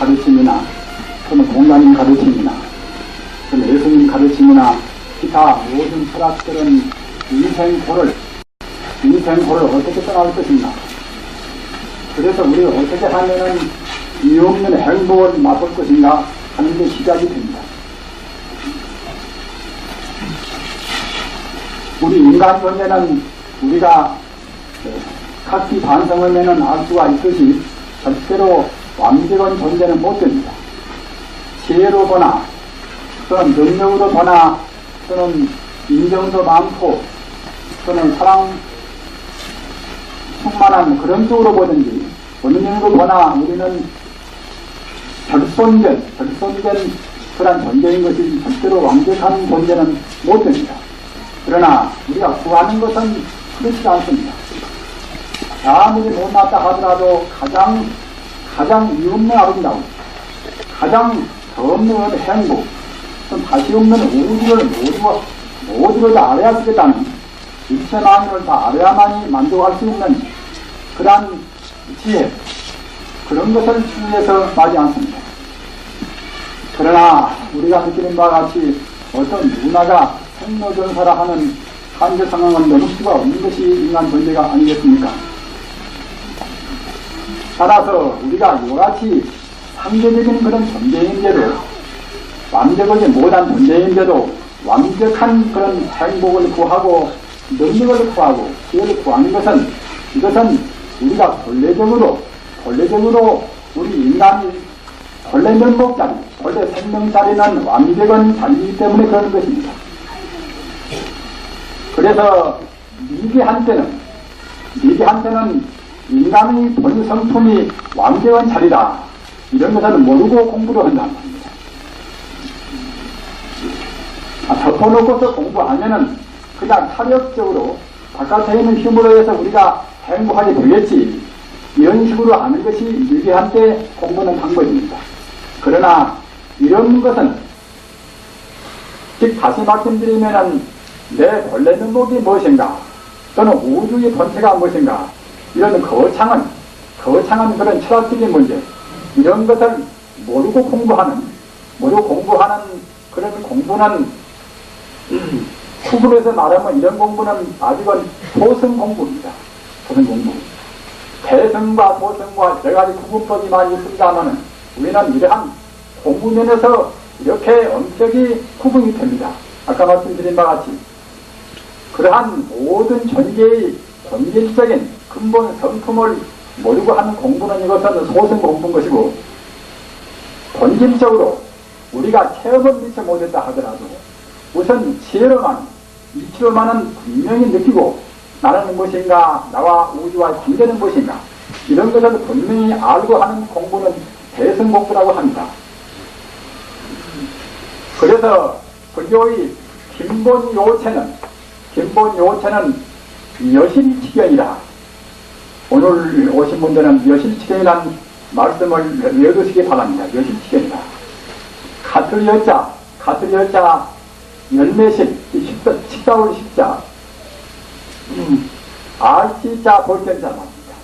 가르침이나 또는 공자님 가르침이나 또는 예수님 가르침이나 기타 모든 철학들은 인생고를 어떻게 떠날 것인가. 그래서 우리가 어떻게 하면은 이 없는 행복을 맛볼 것인가 하는 게 시작이 됩니다. 우리 인간 존재는 우리가 각기 반성하면은 알 수가 있듯이 절대로 완벽한 존재는 못 됩니다. 지혜로 보나 또는 능력으로 보나 또는 인정도 많고 또는 사랑 충만한 그런 쪽으로 보든지 어느 정도 보나 우리는 결손된 그런 존재인 것이 절대로 완벽한 존재는 못 됩니다. 그러나 우리가 구하는 것은 그렇지 않습니다. 아무리 못났다 하더라도 가장 이없는 아름다움, 가장 없는 행복, 좀 다시 없는 우주를 모두를 다 알아야 쓰겠다는 일체 만물을 다 알아야만이 만족할 수 있는 그러한 지혜, 그런 것을 추구해서 하지 않습니다. 그러나 우리가 느끼는 바와 같이 어떤 누나가 생로전사라 하는 한계 상황을 넘을 수가 없는 것이 인간 존재가 아니겠습니까? 따라서 우리가 이와같이 상대적인 그런 존재인데도 완벽하지 못한 존재인데도 완벽한 그런 행복을 구하고 능력을 구하고 기회를 구하는 것은 이것은 우리가 본래적으로 우리 인간이 본래 면목자리, 본래 생명자리는 완벽한 자리이기 때문에 그러는 것입니다. 그래서 미개한테는 인간의 본 성품이 완벽한 자리다, 이런 것은 모르고 공부를 한단 말입니다. 덮어놓고서 공부하면은 그냥 타력적으로 바깥에 있는 힘으로 해서 우리가 행복하게 되겠지, 이런 식으로 하는 것이 미개한테 공부는 방법입니다. 그러나 이런 것은 즉 다시 말씀드리면은 내 본래 면목이 무엇인가 또는 우주의 본체가 무엇인가, 이런 거창한 그런 철학적인 문제, 이런 것을 모르고 공부하는 그런 공부는 구분해서 말하면 이런 공부는 아직은 도성 공부입니다. 도성 공부. 대성과 도성과 여러 가지 구분법이 많이 있습니다만은 우리는 이러한 공부면에서 이렇게 엄격히 구분이 됩니다. 아까 말씀드린 바와 같이 그러한 모든 존재의 본질적인 근본 성품을 모르고 하는 공부는 이것은 소승 공부인 것이고, 본질적으로 우리가 체험을 미처 못했다 하더라도 우선 지혜로만 이치로만은 분명히 느끼고 나는 무엇인가, 나와 우주와 관계는 무엇인가, 이런 것을 분명히 알고 하는 공부는 대승공부라고 합니다. 그래서 불교의 근본 요체는 여실치견이라, 오늘 오신 분들은 여실치견이라는 말씀을 외워두시기 바랍니다. 여실치견이라. 같을 여자 열매실, 식사올 식자, 알시자 볼견자 말입니다.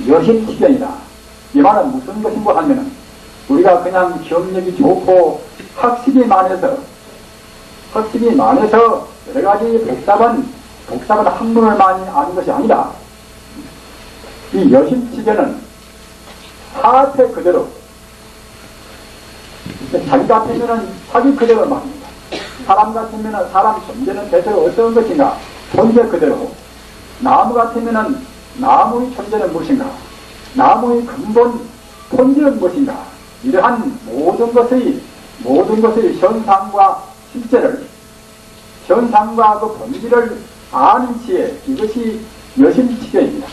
여실치견이라. 이 말은 무슨 것인고 하면은 우리가 그냥 기억력이 좋고 학식이 많아서 여러 가지 복잡한 학문을 많이 아는 것이 아니라, 이 여실치견은 사태 그대로, 자기 같으면은 자기 그대로 말입니다. 사람 같으면은 사람 존재는 대체로 어떤 것인가, 존재 그대로. 나무 같으면은 나무의 존재는 무엇인가, 나무의 근본 본질은 무엇인가, 이러한 모든 것의 현상과 실제를, 현상과 그 본질을 아는 지혜, 이것이 여실치견입니다.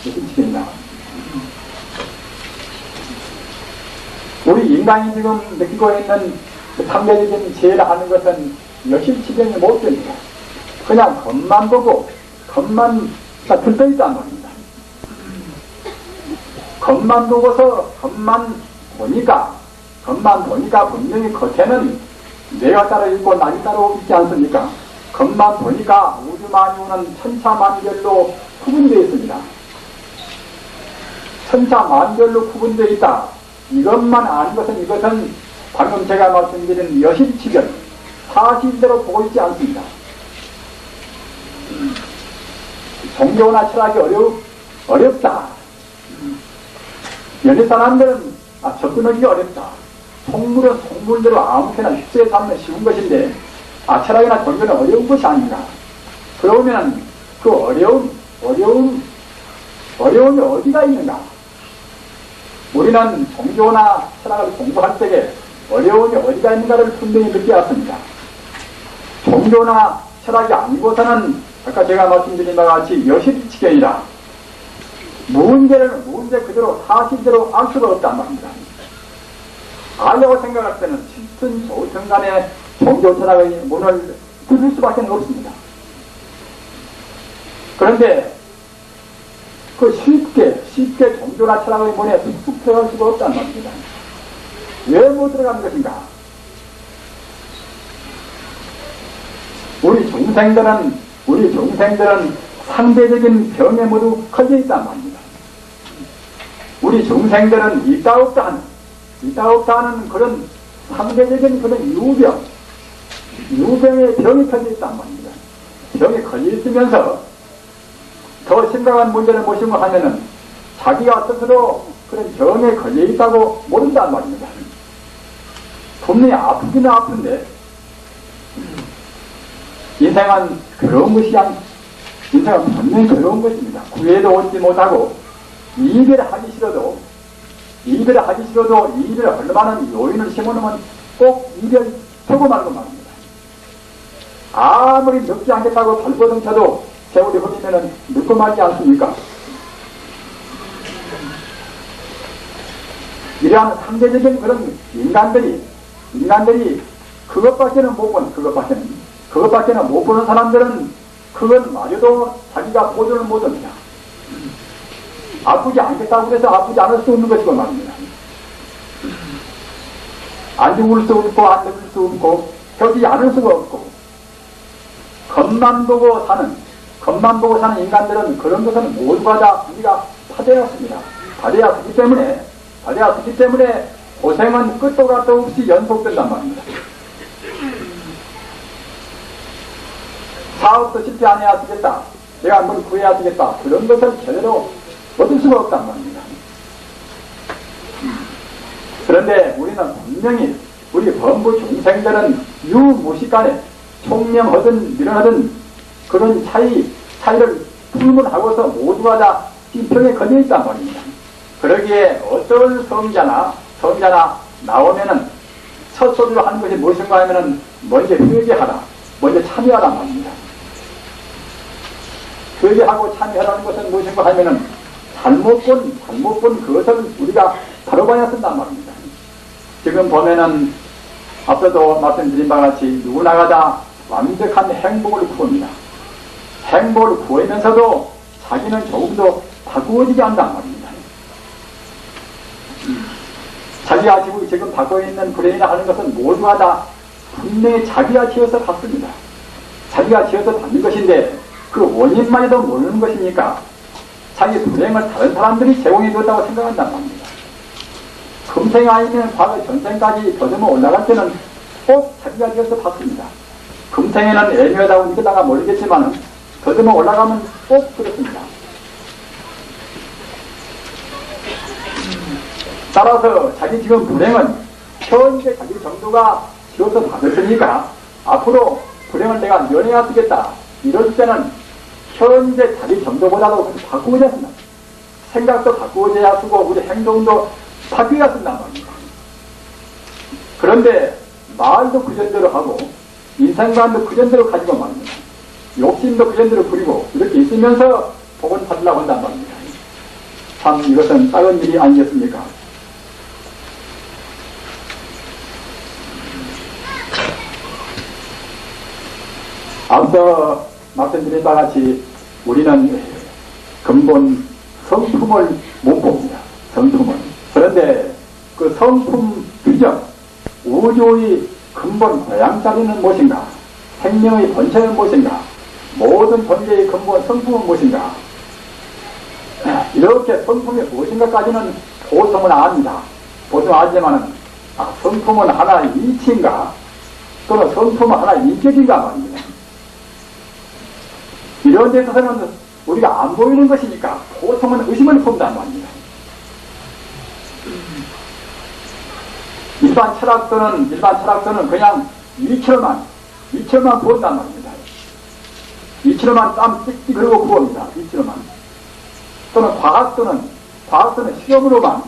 우리 인간이 지금 느끼고 있는 그 상대적인 지혜를 하는 것은 여실치견이 못 됩니다. 그냥 겉만 보고 겉만 들떠있다는 겁니다. 겉만 보고서 겉만 보니까 분명히 겉에는 내가 따로 있고 남이 따로 있지 않습니까? 겉만 보니까 우주만유는 천차만별로 구분되어 있습니다. 천차만별로 구분되어 있다. 이것만 아는 이것은 방금 제가 말씀드린 여실치견, 사실대로 보고 있지 않습니다. 종교나 철학이 어렵다. 연애 사람들은 접근하기 어렵다. 속물은 속물대로 아무렇게나 휩쓸어 잡으면 쉬운 것인데 철학이나 종교는 어려운 것이 아닌가. 그러면 그 어려움이 어디가 있는가? 우리는 종교나 철학을 공부할 때에 어려움이 어디가 있는가를 분명히 느껴왔습니다. 종교나 철학이 아니고서는 아까 제가 말씀드린 바와 같이 여실치견이라 문제 그대로 사실대로 알 수가 없단 말입니다. 알려고 생각할 때는 싫든 좋든 간에 종교 철학의 문을 뚫을 수밖에 없습니다. 그런데 그 쉽게 종교나 철학의 문에 툭툭 들어갈 수가 없단 말입니다. 왜 못 들어가는 것인가? 우리 중생들은 상대적인 병에 모두 걸려 있단 말입니다. 우리 중생들은 있다 없다 하는 그런 상대적인 그런 유병의 병이 걸려 있단 말입니다. 병에 걸려 있으면서 더 심각한 문제는 무엇인가 하면은 자기가 스스로 그런 병에 걸려 있다고 모른단 말입니다. 분명히 아프기는 아픈데 인생은 그런 인생은 분명히 그런 것입니다. 구애도 얻지 못하고 이별을 하기 싫어도 이별을 할 만한 요인을 심어놓으면 꼭 이별 하고 말고 말입니다. 아무리 늙지 않겠다고 발버둥 쳐도 세월이 흐르면은 늙고 말지 않습니까? 이러한 상대적인 그런 인간들이 그것밖에는 못 보는 사람들은 그건 마저도 자기가 보존을 못합니다. 아프지 않겠다고 해서 아프지 않을 수 없는 것이고 말입니다. 안 죽을 수 없고 안 늙을 수 없고 펴지 않을 수가 없고 겉만 보고 사는 인간들은 그런 것은 모두가 다 우리가 받아야 되기 때문에 고생은 끝도 같도 없이 연속된단 말입니다. 사업도 실패 안 해야 되겠다. 내가 뭘 구해야 되겠다. 그런 것을 제대로 얻을 수가 없단 말입니다. 그런데 우리는 분명히 우리 범부 중생들은 유무식간에 총명하든 미련하든 그런 차이를 불문하고서 모두가 다 찐평에 걸려 있단 말입니다. 그러기에 어떤 성자나 나오면은 첫 소리로 하는 것이 무엇인가 하면은 먼저 회개하라, 먼저 참여하란 말입니다. 회개하고 참여하라는 것은 무엇인가 하면은 잘못 본 그것을 우리가 바로 봐야 쓴단 말입니다. 지금 보면은 앞서도 말씀드린 바와 같이 누구나가 다 완벽한 행복을 구합니다. 행복을 구하면서도 자기는 조금도 바꾸어지지 않단 말입니다. 자기가 지금 받고 있는 불행이라 하는 것은 모두가 다 분명히 자기가 지어서 받습니다. 자기가 지어서 받는 것인데 그 원인만해도 모르는 것이니까 자기 불행을 다른 사람들이 제공해 줬다고 생각한단 말입니다. 금생 아니면 과거 전생까지 더듬어 올라갈 때는 꼭 자기가 지어서 받습니다. 금생에는 애매하다고 느끼다가 모르겠지만 더듬어 올라가면 꼭 그렇습니다. 따라서 자기 지금 불행은 현재 자기 정도가 지어서 받았으니까 앞으로 불행을 내가 면해야 되겠다. 이럴 때는 현재 자기 정도보다도 바꾸어야 한다. 생각도 바꾸어야 쓰고 우리 행동도 바뀌어야 쓴단 말입니다. 그런데 말도 그 전대로 하고 인생관도 그 전대로 가지고 말입니다. 욕심도 그 전대로 부리고 이렇게 있으면서 복을 받으려고 한단 말입니다. 참 이것은 작은 일이 아니겠습니까? 앞서 말씀드린 바와 같이 우리는 근본 성품을 못 봅니다. 성품을. 그런데 그 성품 규정, 우주의 근본 고향자리는 무엇인가? 생명의 본체는 무엇인가? 모든 존재의 근본 성품은 무엇인가? 이렇게 성품이 무엇인가까지는 보통은 압니다. 보통 알지만은, 성품은 하나의 이치인가, 또는 성품은 하나의 인격인가 말입니다. 이런 데 있어서는 우리가 안 보이는 것이니까 보통은 의심을 품단 말입니다. 일반 철학서는 그냥 이치로만 구한단 말입니다. 이치로만 땀 찍찍 그러고 구합니다. 이치로만. 또는 과학서는 시험으로만,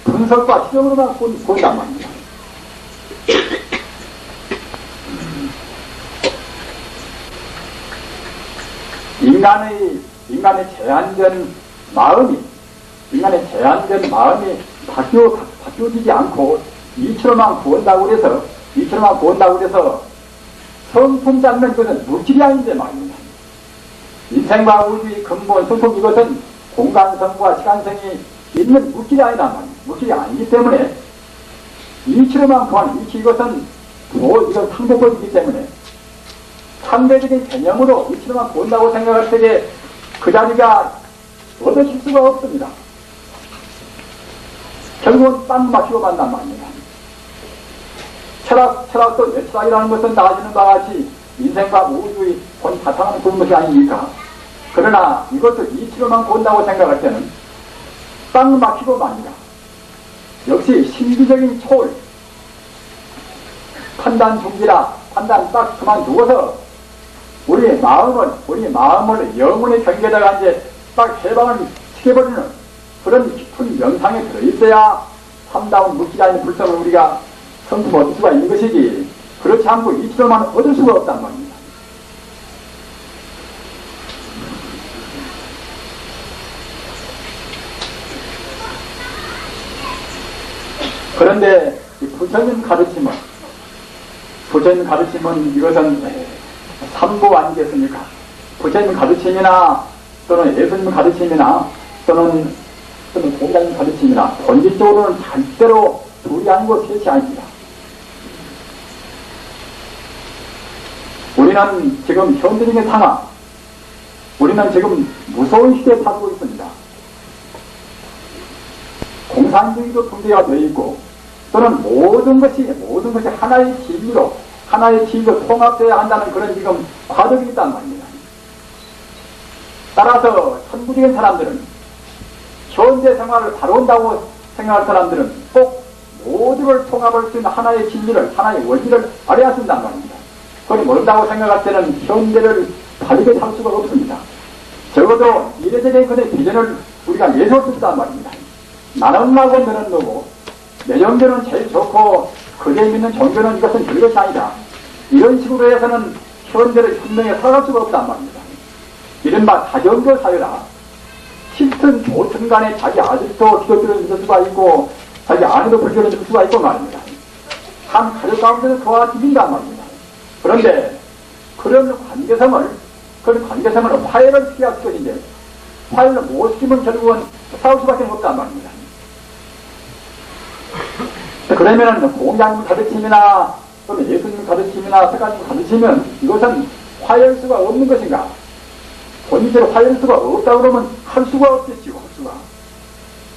분석과 시험으로만 구한단 말입니다. 인간의 제한된 마음이 바뀌어지지 않고 이치로만 구한다고 그래서 성품 잡는 것은 물질이 아닌데 말입니다. 인생과 우주의 근본 성품, 이것은 공간성과 시간성이 있는 물질이 아니다 말입니다. 물질이 아니기 때문에 이치로만 구하는 이것은 이건 상대적이기 때문에 상대적인 개념으로 이치로만 구한다고 생각할 때에 그 자리가 얻어질 수가 없습니다. 결국은 딱 맞추고 만난 말입니다. 철학도 철학이라는 것은 나아지는 바와 같이 인생과 우주의 본 바탕을 두는 것이 아닙니까? 그러나 이것도 이치로만 본다고 생각할 때는 딱 막히고 맙니다. 역시 신비적인 초월, 판단 중지라 판단 딱 그만두고서 우리의 마음을 영혼의 경계에다가 이제 딱 해방을 시켜버리는 그런 깊은 명상에 들어있어야 참다운 물질이 아닌 불성을 우리가 성품 얻을 수가 있는 것이지, 그렇지 않고 이치로만 얻을 수가 없단 말입니다. 그런데 부처님 가르침은 이것은 삼보 아니겠습니까? 부처님 가르침이나 또는 예수님 가르침이나 또는 공자님 가르침이나 본질적으로는 절대로 둘이 아니고 셋이 아닙니다. 우리는 지금 현대적인 상황, 우리는 지금 무서운 시대에 살고 있습니다. 공산주의도 통제가 되어 있고, 또는 모든 것이 하나의 진리로 통합되어야 한다는 그런 지금 과정이 있단 말입니다. 따라서 천부적인 사람들은, 현대 생활을 다룬다고 생각할 사람들은 꼭 모두를 통합할 수 있는 하나의 진리를, 하나의 원리를 알아야 한단 말입니다. 그걸 모른다고 생각할 때는 현대를 바르게 살 수가 없습니다. 적어도 미래적인 그의 비전을 우리가 내세울 수 있단 말입니다. 나는 나고 너는 너고, 내 종교는 제일 좋고 그게 믿는 종교는 이것은 별것이 아니다. 이런 식으로 해서는 현대를 현명에 살아갈 수가 없단 말입니다. 이른바 다종교 사회라, 짙은 조천 간에 자기 아들도 기독교를 믿을 수가 있고 자기 아내도 불교를 믿을 수가 있고 말입니다. 한 가족 가운데는 그와 같이 믿는단 말입니다. 그런데 그런 관계성을 화해를 시켜야 할 것인데, 화해를 못 시키면 결국은 싸울 수밖에 없단 말입니다. 그러면은 공자님 가르침이나 또는 예수님 가르침이나 석가님 가르치면 이것은 화해할 수가 없는 것인가? 본인대로 화해할 수가 없다 그러면 할 수가 없겠지요, 할 수가.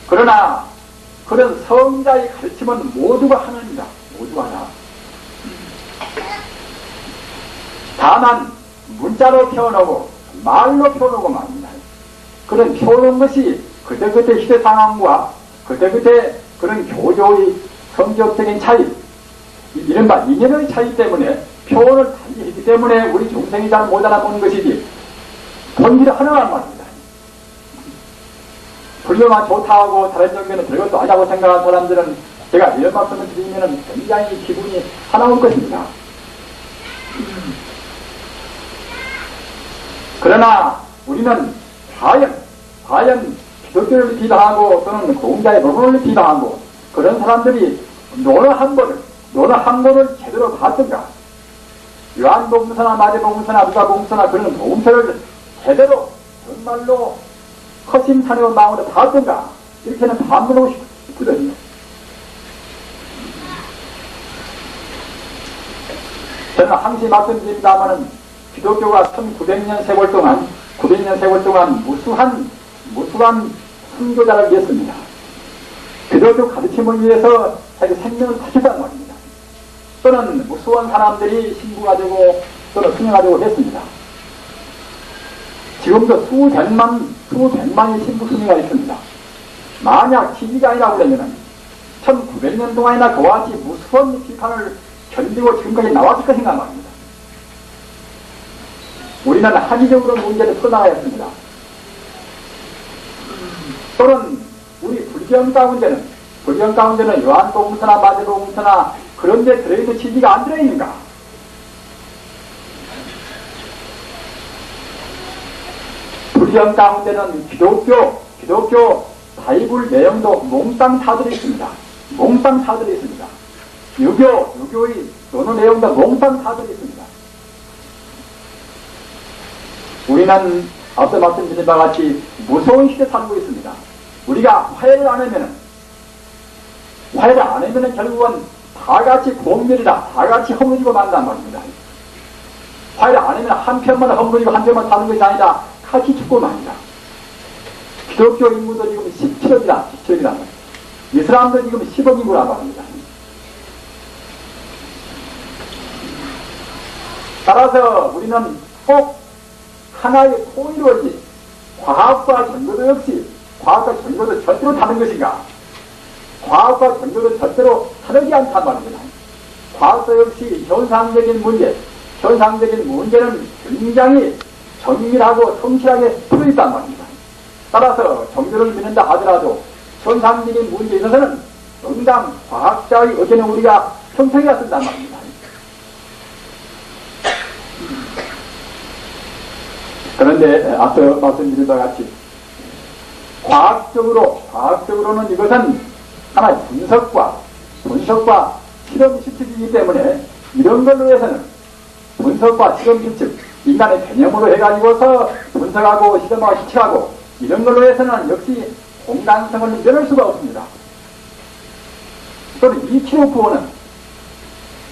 그러나 그런 성자의 가르침은 모두가 하나입니다. 모두가 하나. 다만 문자로 표현하고 말로 표현하고 말입니다. 그런 표현한 것이 그때그때 시대 상황과 그때그때 그런 교조의 성격적인 차이, 이른바 이념의 차이 때문에 표현을 달리했기 때문에 우리 중생이 잘 못 알아보는 것이지, 본질이 하나란 말입니다. 불교만 좋다고 다른 종교는 별것도 아니라고 생각하는 사람들은 제가 이런 말씀을 드리면 굉장히 기분이 사나울 것입니다. 그러나 우리는 과연 기독교를 비방하고 또는 공자의 법을 비방하고 그런 사람들이 논어 한 권을 제대로 봤던가, 요한복음서나 마태복음서나 누가복음서나 그런 복음서를 제대로 정말로 허심탄회한 마음으로 봤던가, 이렇게는 반문하고 싶거든요. 저는 항상 말씀드립니다마는 기독교가 1900년 세월 동안 무수한 선교자를 냈습니다. 기독교 가르침을 위해서 자기 생명을 바쳤단 말입니다. 또는 무수한 사람들이 신부가 되고 또는 승려가 되고 했습니다. 지금도 수백만의 신부 승려가 있습니다. 만약 TV가 그러면은 1900년 동안이나 그와 같이 무수한 비판을 견디고 지금까지 나왔을 것인가 말입니다. 우리는 합의적으로 문제를 풀어나가야 했습니다. 또는 우리 불경 가운데는 요한복음서나 마태복음서나 그런 데 들어있는 진리가 안 들어있는가? 불경 가운데는 기독교 바이블 내용도 몽땅 다 들어있습니다. 몽땅 다 들어있습니다. 유교의 논어 내용도 몽땅 다 들어있습니다. 우리는 앞서 말씀드린 바와 같이 무서운 시대에 살고 있습니다. 우리가 화해를 안 하면은 결국은 다 같이 공멸이다. 다 같이 허물지고 만단 말입니다. 화해를 안 하면 한편만 허물지고 한편만 사는 것이 아니라 같이 죽고 맙니다. 기독교 인구도 지금 17억이다. 이슬람도 지금 10억 인구라고 합니다. 따라서 우리는 꼭 하나의 통일이지 과학과 전도도 역시 과학과 전도도 절대로 다른 것인가? 과학과 전도도 절대로 다르지 않단 말입니다. 과학도 역시 현상적인 문제는 굉장히 정밀하고 성실하게 풀어있단 말입니다. 따라서 종교를 믿는다 하더라도 현상적인 문제에 있어서는 응당 과학자의 의견을 우리가 평평히 쓴단 말입니다. 그런데 앞서 말씀드린 바와 같이 과학적으로는 이것은 하나의 분석과 실험 실측이기 때문에 이런 걸로 해서는 분석과 실험 실측, 인간의 개념으로 해가지고서 분석하고 실험하고 실측하고 이런 걸로 해서는 역시 공간성을 면할 수가 없습니다. 또는 이치로 구호는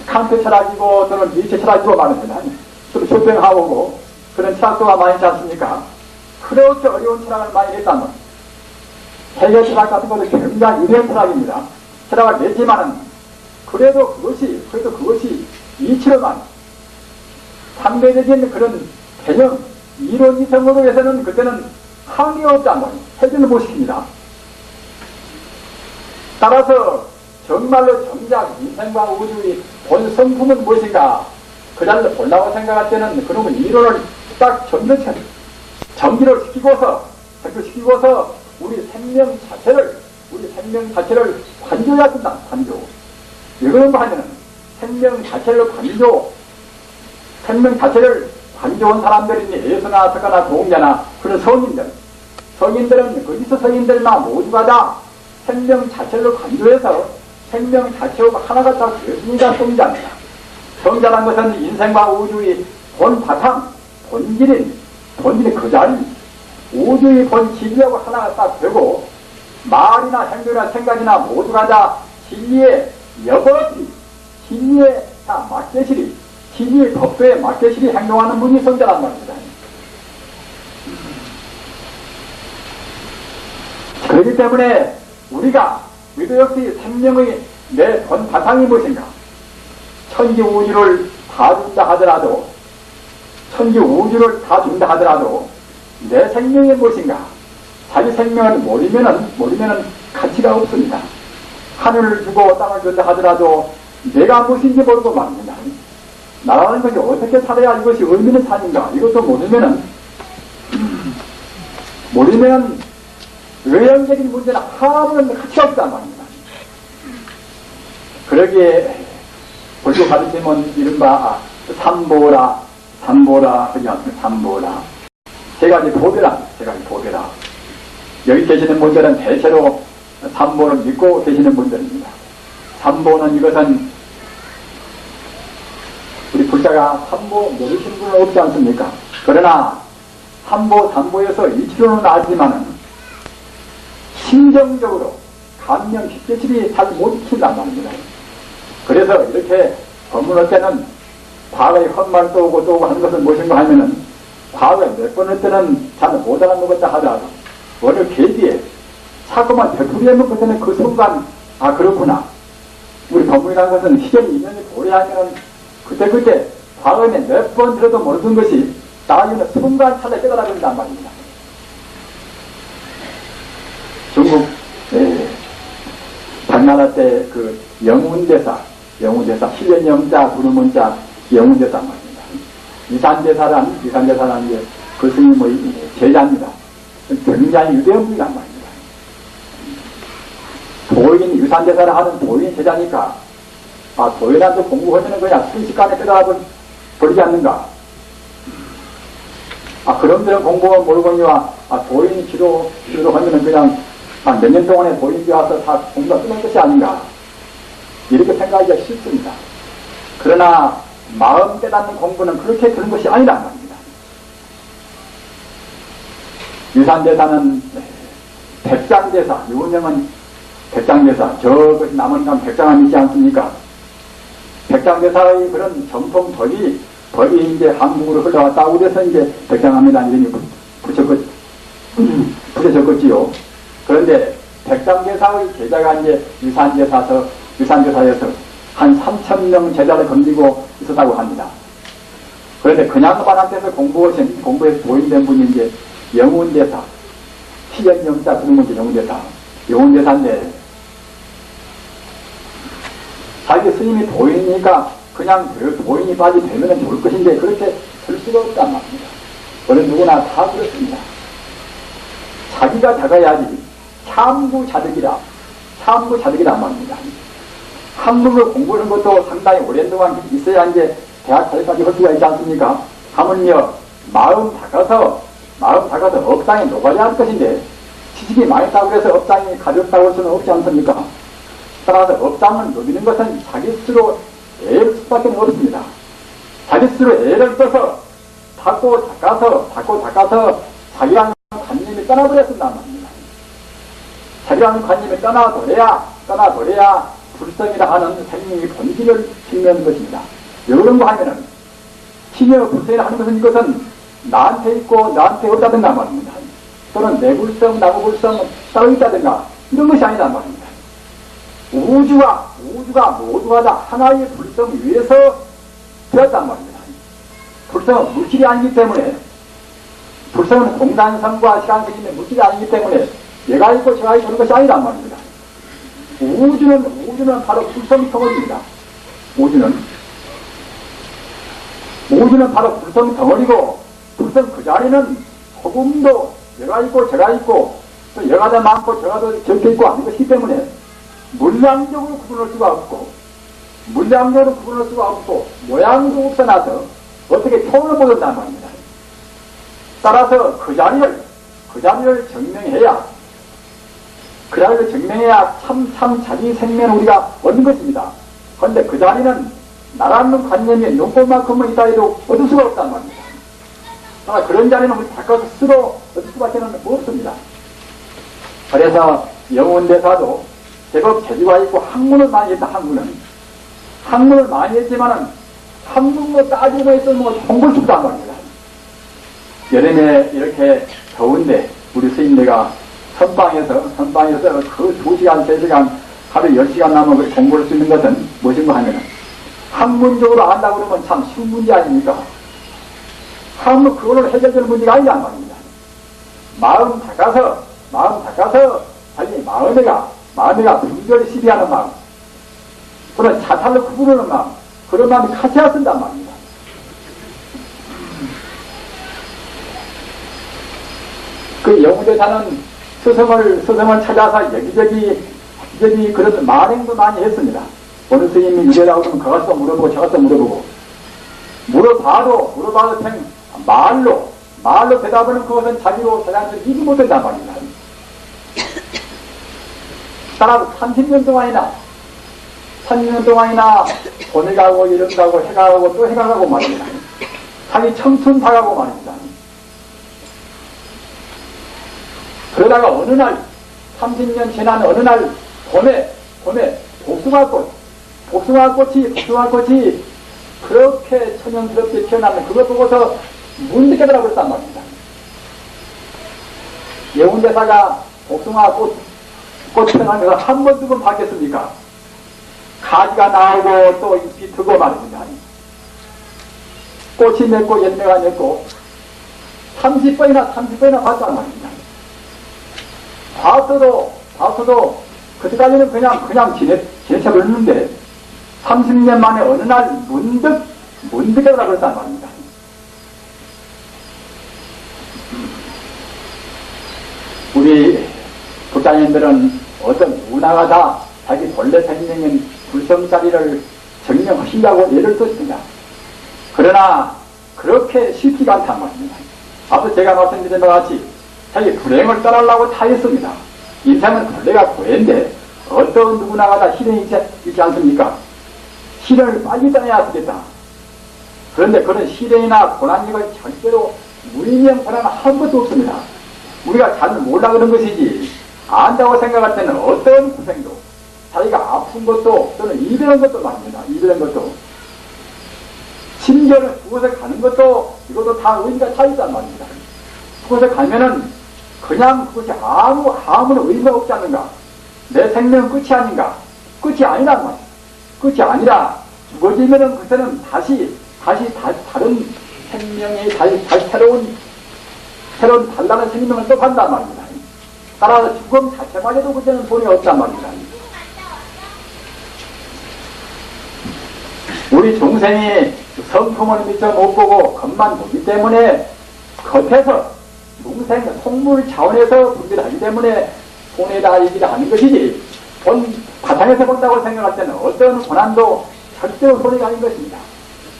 칸트 철학이고 또는 니체 철학이고 말입니다. 좀 쇼팽하우고 그런 철학도가 많이 있지 않습니까? 그렇게 어려운 철학을 많이 했다면 해결 철학 같은 것도 굉장히 유리한 철학입니다. 철학을 냈지만은 그래도 그것이 이치로만 상대적인 그런 개념 이론 이성으로 해서는 그때는 한계가 없지 않고 해결을 못 시킵니다. 따라서 정말로 정작 인생과 우주의 본 성품은 무엇인가 그자를 보려고 생각할 때는 그놈의 이론을 딱 정기를 시키고서 우리 생명 자체를 관조해야 된다. 관조. 왜 그런가 하면은 생명 자체를 관조한 사람들이니 예수나 석가나 공자나 그런 성인들은 거기서 성인들나 모두가 다 생명 자체를 관조해서 생명 자체와 하나가 다 되었으니까 성자입니다. 성자란 것은 인생과 우주의 본 바탕, 본질이 그 자리, 우주의 본 진리하고 하나가 딱 되고 말이나 행동이나 생각이나 모두가 다 진리의 여법이, 진리에 다 맞게시리, 진리의 법도에 맞게시리 행동하는 분이 성자란 말입니다. 그렇기 때문에 우리도 역시 생명의 내 본 바탕이 무엇인가? 천지 우주를 다 준다 하더라도 내 생명이 무엇인가? 자기 생명을 모르면은 가치가 없습니다. 하늘을 주고 땅을 준다 하더라도 내가 무엇인지 모르고 말입니다. 나라는 것이 어떻게 살아야 이것이 의미 있는 삶인가? 이것도 모르면 외형적인 문제는 하나는 가치가 없단 말입니다. 그러기에 불교 가르침은 이른바 삼보라 그러지 않습니까? 삼보라 세 가지 보배라. 여기 계시는 분들은 대체로 삼보를 믿고 계시는 분들입니다. 삼보는 이것은 우리 불자가 삼보 모르시는 분은 없지 않습니까? 그러나 삼보에서 이치로는 알지만은 심정적으로 감명 쉽게치리 잘 못 익힌단 말입니다. 그래서 이렇게 법문할 때는 과거에 헛말 또 오고 하는 것은 무엇인가 하면은 과거에 몇 번 할 때는 잘 못 알아먹었다 하더라도 어느 계기에 자꾸만 되풀이하면 그때는 그 순간, 아, 그렇구나. 우리 법문이라는 것은 시절이 인연이 오래하면 그때그때 과거에 몇 번 들어도 모르던 것이 나중에는 순간 찾아 깨달아 버린단 말입니다. 중국, 당나라 때 그 영운대사, 실현영자, 부르문자, 영운대사 말입니다. 이산대사란 게 그 스님의 제자입니다. 굉장히 유대한 분이란 말입니다. 도인, 유산대사를 하는 도인 제자니까, 아, 도인한테 공부하면 그냥 순식간에 깨달아 버리지 않는가? 아, 그런 공부가 모르거니와, 아, 도인 지도로 하면은 그냥, 몇 년 동안에 도인이 와서 다 공부가 끝난 것이 아닌가? 이렇게 생각하기가 쉽습니다. 그러나, 마음 깨닫는 공부는 그렇게 그런 것이 아니란 말입니다. 유산대사는 백장대사, 유명한 백장대사, 저것이 남원강 백장암 있지 않습니까? 백장대사의 그런 정통 벌이 이제 한국으로 흘러왔다고 그래서 이제 백장암이라는 이름이 붙여졌겠지요. 그런데 백장대사의 제자가 이제 유산대사에서 한 3,000명 제자를 건지고 있었다고 합니다. 그런데 그냥 관한테서 공부해서 도인된 분이 이제 영운대사, 시전영자 그러면 이제 영운대사인데, 자기 스님이 도인이니까 그냥 도인이 빨리 되면 좋을 것인데 그렇게 될 수가 없단 말입니다. 어느 누구나 다 그렇습니다. 자기가 작아야지 참부자득이란 말입니다. 한국을 공부하는 것도 상당히 오랜 동안 있어야 이제 대학 자리까지 할 수가 있지 않습니까? 하물며 마음 닦아서 업장에 녹아야 할 것인데, 지식이 많이 있다고 해서 업장이 가볍다고 할 수는 없지 않습니까? 따라서 업장을 녹이는 것은 자기 스스로 애를 쓸 수밖에 없습니다. 자기 스스로 애를 써서 닦고 닦아서 자기라는 관념이 떠나버렸단 말입니다. 자기라는 관념이 떠나버려야 불성이라 하는 생명의 본질을 증명하는 것입니다. 왜 그런 거 하면은, 신여 불성이라 하는 것은 이것은 나한테 있고 나한테 없다든가 말입니다. 또는 내 불성, 나무 불성 따로 있다든가 이런 것이 아니란 말입니다. 우주가 모두가 다 하나의 불성 위에서 되었단 말입니다. 불성은 물질이 아니기 때문에, 불성은 공간성과 시간성이 있는 물질이 아니기 때문에 얘가 있고 제가 있고 그런 것이 아니란 말입니다. 우주는 바로 불성이 덩어리입니다. 우주는 바로 불성 덩어리고, 불성 그 자리는 조금도 얘가 있고 제가 있고 또 얘가 더 많고 제가 더 적혀 있고 하는 것이기 때문에 물량적으로 구분할 수가 없고 모양도 없어놔서 어떻게 표현을 보였단 말입니다. 따라서 그 자리를 증명해야 참 자기 생명을 우리가 얻는 것입니다. 그런데 그 자리는 나라는 관념이 눈꽃만큼은 있다 해도 얻을 수가 없단 말입니다. 그런 자리는 우리 바꿔서 스스로 얻을 수밖에 없습니다. 그래서 영운대사도 제법 재주가 있고 학문을 많이 했다. 학문을 많이 했지만은 한국어 따지고 있으면 홍보를 춥단 말입니다. 여름에 이렇게 더운데 우리 스님네가 선방에서 그 2시간, 3시간, 하루 10시간 남은 공부할 수 있는 것은 무엇인가 하면은 학문적으로 안다고 그러면 참 쉬운 문제 아닙니까? 학문 그걸로 해결되는 문제가 아니란 말입니다. 마음 닦아서 자기 마음에가 분별을 시비하는 마음, 그런 자살로 구분하는 마음, 그런 마음이 같이야 쓴단 말입니다. 그 영웅대사는 스승을 찾아서 여기저기 그런 만행도 많이 했습니다. 어느 스님이 유대라고 그러면 그것도 물어보고 저것도 물어보고, 물어봐도 생 말로 대답하는 그것은 자기로 자기한테 이기 못한단 말입니다. 따라서 30년 동안이나 돈이 가고 이름 가고 해가 가고 또 해가 가고 말입니다. 자기 청춘 다 가고 말입니다. 그러다가 어느 날 30년 지난 어느 날 봄에 복숭아꽃이 그렇게 천연스럽게 피어나면 그걸 보고서 문득 깨달아 버렸단 말입니다. 예운대사가 복숭아꽃 꽃 피어나면서 한 번, 두 번 봤겠습니까? 가지가 나오고 또 잎이 트고 말입니다. 꽃이 맺고 열매가 맺고 30번이나 봤단 말입니다. 봤어도 그때까지는 그냥 지내쳐버렸는데 30년 만에 어느 날 문득 깨달아 그랬단 말입니다. 우리 국장님들은 어떤 문화가 다 자기 본래 생명인 불성자리를 증명하신다고 예를 들었습니다. 그러나 그렇게 쉽지가 않단 말입니다. 앞서 제가 말씀드린 것 같이 자기 불행을 떠나려고 타했습니다. 인생은 본래가 고해인데 어떤 누구나가 다 시련이 있지 않습니까? 시련을 빨리 떠나야 하겠다. 그런데 그런 시련이나 고난이걸 절대로 무의미한 고난은 한 번도 없습니다. 우리가 잘 몰라 그런 것이지 안다고 생각할 때는 어떤 고생도 자기가 아픈 것도 또는 이별한 것도 많습니다. 이별한 것도 심지어는 그곳에 가는 것도 이것도 다 의미가 차 있단 말입니다. 그곳에 가면은 그냥 그것이 아무런 의미가 없지 않는가. 내 생명은 끝이 아닌가. 끝이 아니란 말이야. 끝이 아니라 죽어지면은 그때는 다시 다른 생명이 다시 새로운 단란한 생명을 또 간단 말입니다. 따라서 죽음 자체만 해도 그때는 돈이 없단 말입니다. 우리 중생이 성품을 미처 못 보고 겉만 보기 때문에 겉에서 중생 속물 차원에서 분별을 하기 때문에 손해다 얘기를 하는 것이지 바탕에서 본다고 생각할 때는 어떤 고난도 절대로 손해가 아닌 것입니다.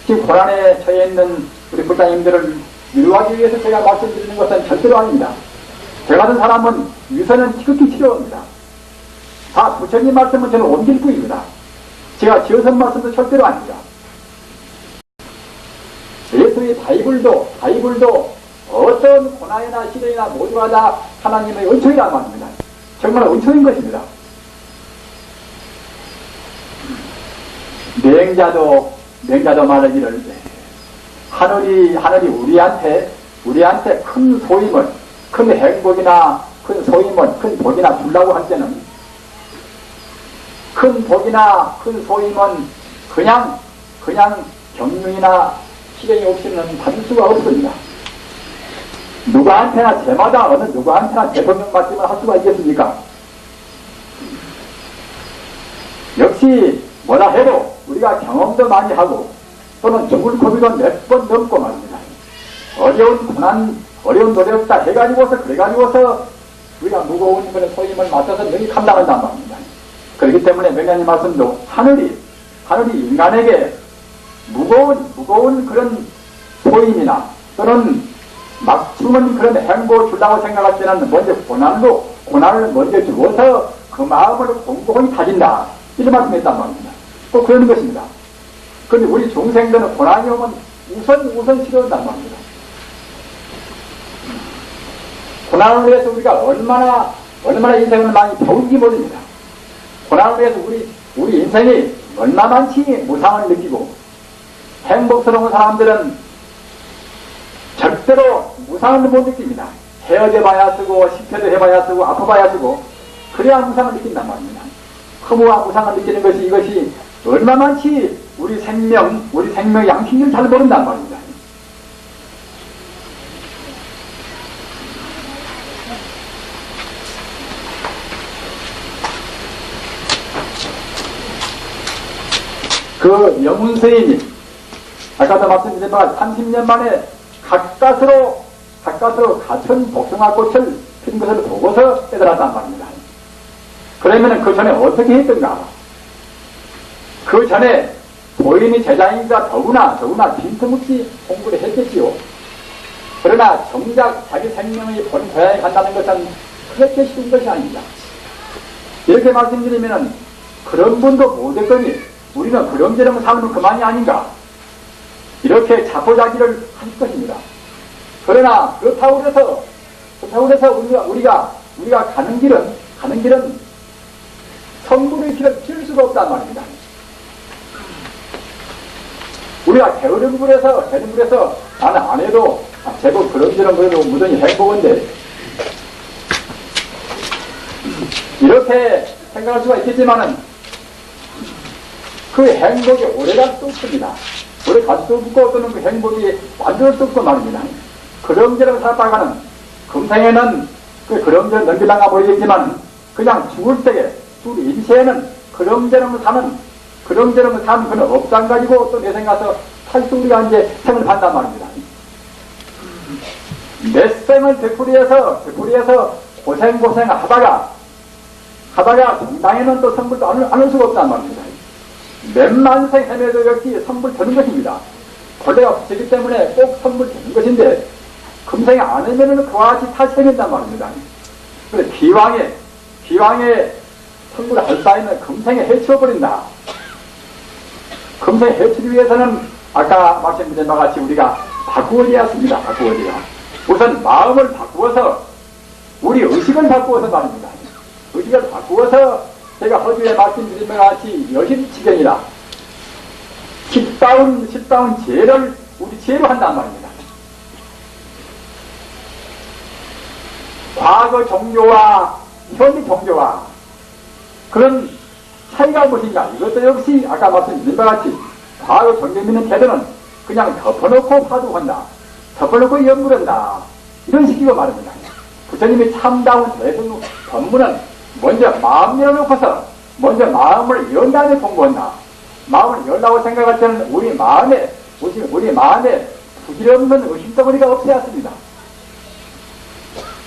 지금 고난에 처해 있는 우리 불자님들을 위로하기 위해서 제가 말씀드리는 것은 절대로 아닙니다. 저 같은 사람은 위선은 지극히 싫어합니다. 다 부처님 말씀은 저는 옮길 뿐입니다. 제가 지어선 말씀도 절대로 아닙니다. 예수의 바이블도 어떤 고난이나 시련이나 모두가 다 하나님의 은총이란 말입니다. 정말 은총인 것입니다. 맹자도 말하기를 하늘이 우리한테 큰 소임을, 큰 행복이나 큰 소임을, 큰 복이나 주려고 할 때는 큰 복이나 큰 소임은 그냥 경륜이나 시련이 없이는 받을 수가 없습니다. 누구한테나 제마다 어느 누구한테나 대통령 맞기만 할 수가 있겠습니까? 역시 뭐라 해도 우리가 경험도 많이 하고 또는 죽을 고비도 몇 번 넘고 말입니다. 어려운 고난, 어려운 노력다 해가지고서 그래가지고서 우리가 무거운 그런 소임을 맡아서 능히 감당한단 말입니다. 그렇기 때문에 명량님 말씀도 하늘이 인간에게 무거운 그런 소임이나 또는 막춤은 그런 행복을 주려고 생각할 때는 먼저 고난을 먼저 주어서 그 마음을 공공히 다진다. 이런 말씀을 했단 말입니다. 꼭 그러는 것입니다. 그런데 우리 중생들은 고난이 오면 우선 싫어한단 말입니다. 고난을 위해서 우리가 얼마나 인생을 많이 배운지 모릅니다. 고난을 위해서 우리 인생이 얼마만치 무상을 느끼고 행복스러운 사람들은 절대로 무상을 못 느낍니다. 헤어져봐야 쓰고 실패도 해봐야 쓰고 아파봐야 쓰고 그래야 무상을 느낀단 말입니다. 허무와 무상을 느끼는 이것이 얼마만치 우리 생명의 양심을 잘 모른단 말입니다. 그 영훈 스님이 아까도 말씀드렸지만 30년 만에 가까스로 같은 복숭아꽃을 핀 것을 보고서 깨달았단 말입니다. 그러면 그 전에 어떻게 했던가? 그 전에 도인이 제자인가 더구나 빈틈없이 공부를 했겠지요. 그러나 정작 자기 생명의 본 고향에 간다는 것은 그렇게 쉬운 것이 아닙니다. 이렇게 말씀드리면 그런 분도 못했더니 우리는 그런저런 삶은 그만이 아닌가? 이렇게 자포자기를 하실 것입니다. 그러나 그렇다고 해서 우리가 가는 길은 성불의 길을 칠 수가 없단 말입니다. 우리가 게으른 불에서 나는 안 해도 제법 그런저런 그래도 무전히 행복한데 이렇게 생각할 수가 있겠지만은 그 행복이 오래갈 수 없습니다. 오래 갈 수 없고 또는 그 행복이 완전할 수 없고 말입니다. 그렁저렁 살다가는 금생에는 그 그렁저렁 넘기다가 보이겠지만 그냥 죽을 때에 우리 인생에는 그렁저렁 사는 그는 업장 가지고 또 내생 가서 살수 우리가 이제 생을 한단 말입니다. 내 생을 되풀이해서 고생 하다가 정당에는 또 성불도 안 할 수가 없단 말입니다. 몇만생 헤매도 역시 성불 되는 것입니다. 본래가 붙이기 때문에 꼭 성불 되는 것인데 금생에 안 하면은 그와 같이 다시 헤맨단 말입니다. 그래서 기왕에 성불을 할 바에는 금생에 해치워버린다. 금생에 해치기 위해서는 아까 말씀드린 바와 같이 우리가 바꾸어져야 합니다. 바꾸어져야. 우선 마음을 바꾸어서 우리 의식을 바꾸어서 말입니다. 의식을 바꾸어서 제가 허주에 말씀드린 바와 같이 여심치경이라 10다운 죄를 우리 죄로 한단 말입니다. 과거 종교와 현재 종교와 그런 차이가 무엇인가? 이것도 역시 아까 말씀드린 바와 같이 과거 종교 믿는 태도는 그냥 덮어놓고 파도한다. 덮어놓고 연구한다. 이런 식이고 말입니다. 부처님이 참다운 대승 법문은 먼저 마음 열어놓고서 먼저 마음을 연 다음에 공부한다. 마음을 열라고 생각할 때는 우리 마음에 부질없는 의심덩어리가 없어야 합니다.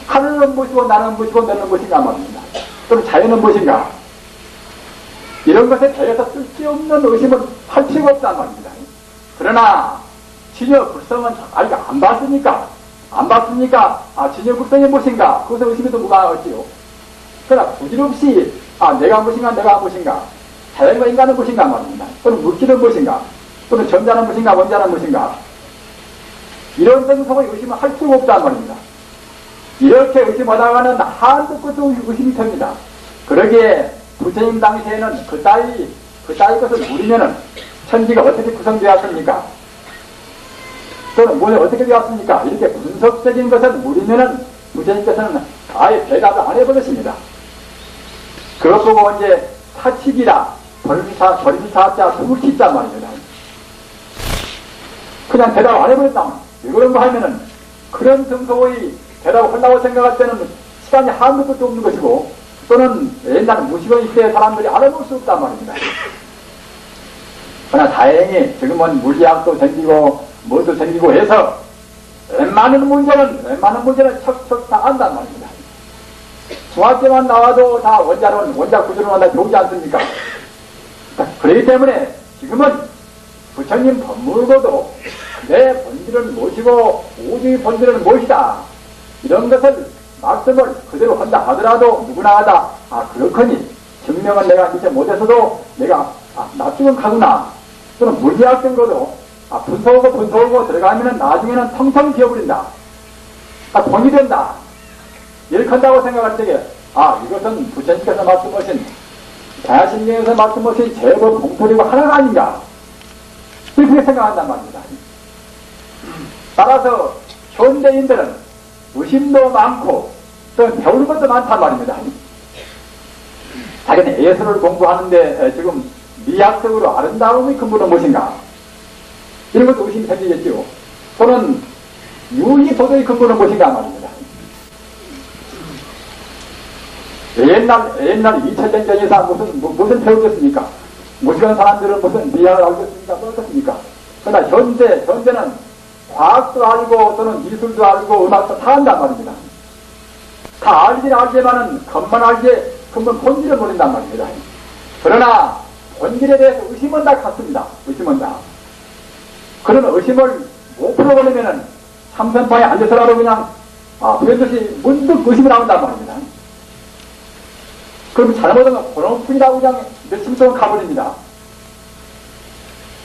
하늘은 무엇이고 나는 무엇이고 너는 무엇인가 말입니다. 그럼 자연은 무엇인가? 이런 것에 대해서 쓸데없는 의심을 할 필요가 없단 말입니다. 그러나 진여 불성은 아직 안 봤으니까 진여 불성이 무엇인가? 그것을 의심해도 뭐가 없지요. 그러나 부질없이 내가 무엇인가? 자연과 인간은 무엇인가 말입니다. 또는 물질은 무엇인가? 또는 전자는 무엇인가? 원자는 무엇인가? 이런 등성의 의심을 할 수가 없단 말입니다. 이렇게 의심하다가는 한도 끝도 의심이 됩니다. 그러기에 부처님 당시에는 그 따위 것을 누리면은 천지가 어떻게 구성되었습니까? 또는 뭐에 어떻게 되었습니까? 이렇게 분석적인 것을 누리면은 부처님께서는 아예 대답을 안 해버렸습니다. 그것 보고 이제 사칙이라 벌사자 수치자 말입니다. 그냥 대답 안 해버렸다. 이런 거 하면은 그런 정도의 대답을 하려고 생각할 때는 시간이 한도 끝도 없는 것이고 또는 옛날 무식한 시대의 사람들이 알아볼 수 없단 말입니다. 그러나 다행히 지금은 물리학도 생기고 뭐도 생기고 해서 웬만한 문제는 척척 다 안단 말입니다. 중학교만 나와도 다 원자 구조론만 다 배우지 않습니까? 그렇기 때문에 지금은 부처님 법문으로도 내 본질은 무엇이고 우주의 본질은 무엇이다. 이런 것을 말씀을 그대로 한다 하더라도 누구나 하다 그렇거니 증명은 내가 진짜 못해서도 내가 납득은 가구나. 또는 물리학적인 것도 분석하고 들어가면은 나중에는 텅텅 비어버린다. 돈이 된다. 이렇게 한다고 생각할 때에 이것은 부처님께서 말씀하신 대하신경에서 말씀하신 제법 공토리고 하나가 아닌가. 그렇게 생각한단 말입니다. 따라서 현대인들은 의심도 많고 또 배우는 것도 많단 말입니다. 자기는 예술을 공부하는데 지금 미학적으로 아름다움의 근본은 무엇인가? 이런 것도 의심이 생기겠지요. 또는 유의도덕의 근본은 무엇인가 말입니다. 옛날 2000년 전에서 무슨 배우겠습니까? 무식한 사람들은 무슨 미학을 알겠습니까? 어떻습니까? 그러나 현재는 과학도 알고 또는 미술도 알고 음악도 다 안단 말입니다. 다 알지만은 겉만 알지 근본 본질을 모른단 말입니다. 그러나 본질에 대해서 의심은 다 같습니다. 의심은 다. 그런 의심을 못 풀어버리면은 삼선방에 앉아서라도 그냥 그랬듯이 문득 의심이 나온단 말입니다. 그럼 잘못하면 고놈뿐이라고 그냥 며칠 동안 가버립니다.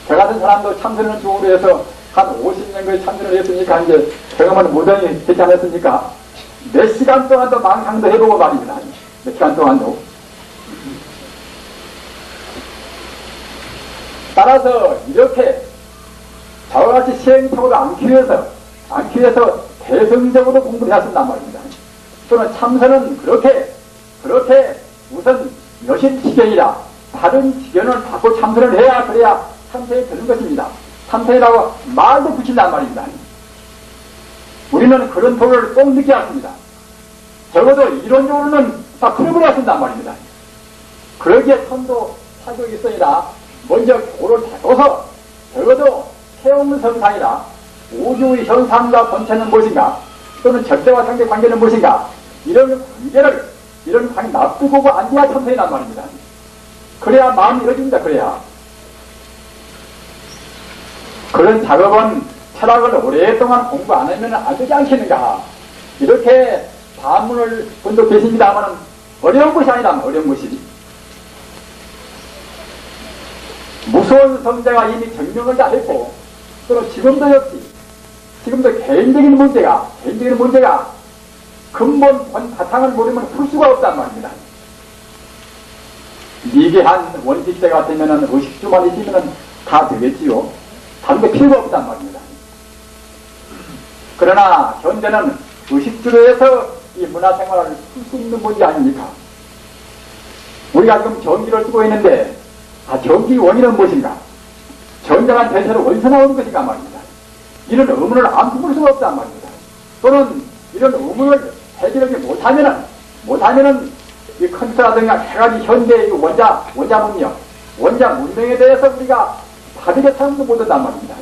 저 같은 사람도 참선을 중으로 해서 한 50년 거의 참선을 했으니까 이제 경험은 무던히 되지 않았습니까? 몇 시간 동안도 망상도 해보고 말입니다. 몇 시간 동안도. 따라서 이렇게 저와 같이 시행착오를 않기 위해서 대성적으로 공부를 해야 한단 말입니다. 또는 참선은 그렇게 우선 여신 지견이라 다른 지견을 받고 참선을 해야 그래야 참선이 되는 것입니다. 참선이라고 말도 붙인단 말입니다. 우리는 그런 도를 꼭 느끼지 않습니다. 적어도 이론적으로는 다 그래버려야 쓴단 말입니다. 그러기에 천도 사격이 있으니라 먼저 도를 다뤄서 적어도 체험성상이라 우주의 현상과 본체는 무엇인가 또는 절대와 상대 관계는 무엇인가 이런 관계 납득하고 앉아야 참선이란 말입니다. 그래야 마음이 이루어집니다. 그래야 그런 작업은 철학을 오랫동안 공부 안 하면 안 되지 않겠는가 이렇게 반문을 분도 계십니다만 어려운 것이 아니라 어려운 것이 무서운 성자가 이미 증명을 다 했고 또는 지금도 역시 지금도 개인적인 문제가 근본 바탕을 모르면 풀 수가 없단 말입니다. 미개한 원칙대 같으면 의식주만 있으면 다 되겠지요. 다른 게 필요가 없단 말입니다. 그러나 현대는 의식주로 해서 이 문화생활을 풀 수 있는 문제 아닙니까? 우리가 지금 전기를 쓰고 있는데 전기 원인은 무엇인가? 전자가 대체로 어디서 나오는 것인가 말입니다. 이런 의문을 안 품을 수가 없단 말입니다. 또는 이런 의문을 해결하지 못하면은 이 컴퓨터라든가 해가지 현대의 원자 문명에 대해서 우리가 바르게 사용도 못한단 말입니다.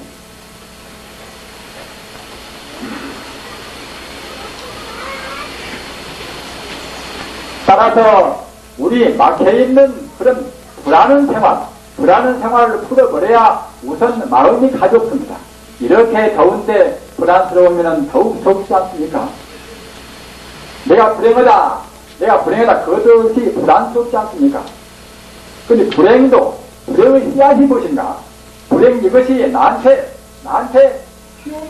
따라서 우리 막혀있는 그런 불안한 생활을 풀어버려야 우선 마음이 가볍습니다. 이렇게 더운데 불안스러우면 더욱 덥지 않습니까? 내가 불행하다 그것이 불안스럽지 않습니까? 근데 불행의 씨앗이 무엇인가? 불행 이것이 나한테 쉬운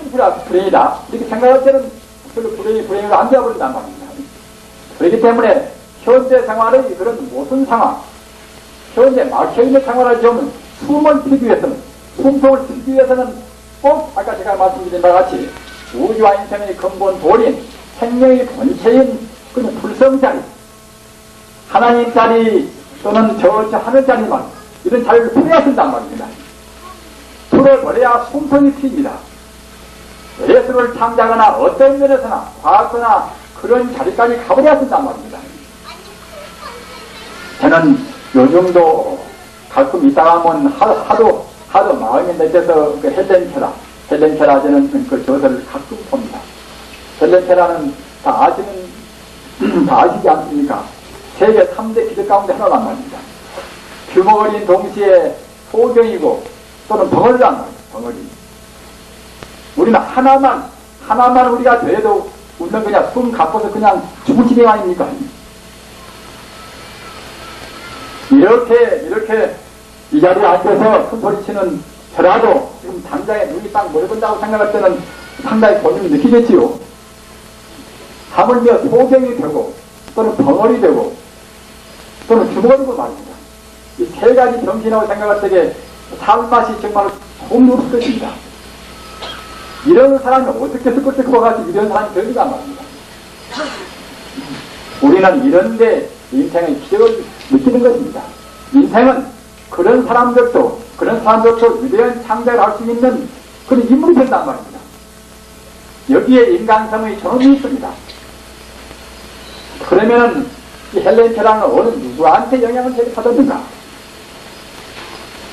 불행이다 이렇게 생각할 때는 별로 불행을 안 되어버린단 말입니다. 그렇기 때문에 현대 생활의 그런 모순 상황 현재 막혀있는 생활을 좀 숨통을 트기 위해서는 꼭 아까 제가 말씀드린 바와 같이 우주와 인생의 근본 도리인 생명의 본체인 그냥 불성자리 하나님 자리 또는 저 하늘 자리만 이런 자리를 풀어야 된단 말입니다. 풀어버려야 숨통이 트입니다. 예술을 창작하거나 어떤 면에서나 과학거나 그런 자리까지 가버려야 된단 말입니다. 저는 요즘도 가끔 있다가 하면 하도 마음이 내려서 그 헬렌케라 저는 그 저서를 가끔 봅니다. 헬렌케라는 다 아시지 않습니까? 세계 3대 기적 가운데 하나란 말입니다. 규모어린 동시에 소경이고 또는 벙어리란 말입니다. 벙어리. 우리는 하나만 우리가 돼도 우리는 그냥 숨 가꿔서 그냥 죽을 지경 아닙니까? 이렇게 이 자리에 앉아서 큰 소리치는 저라도 지금 당장에 눈이 딱 멀어진다고 생각할 때는 상당히 고민을 느끼겠지요. 하물며 소경이 되고 또는 벙어리 되고 또는 규모리고 말입니다. 이 세 가지 정신이라고 생각할 때에 삶맛이 정말 소음이 없을 것입니다. 이런 사람이 어떻게 스커트커 같이 이런 사람이 되는가 말입니다. 우리는 이런데 인생의 기적을 느끼는 것입니다. 인생은 그런 사람들도 위대한 창작을 할 수 있는 그런 인물이 된단 말입니다. 여기에 인간성의 존엄이 있습니다. 그러면은 이 헬렌케라는 어느 누구한테 영향을 받았는가?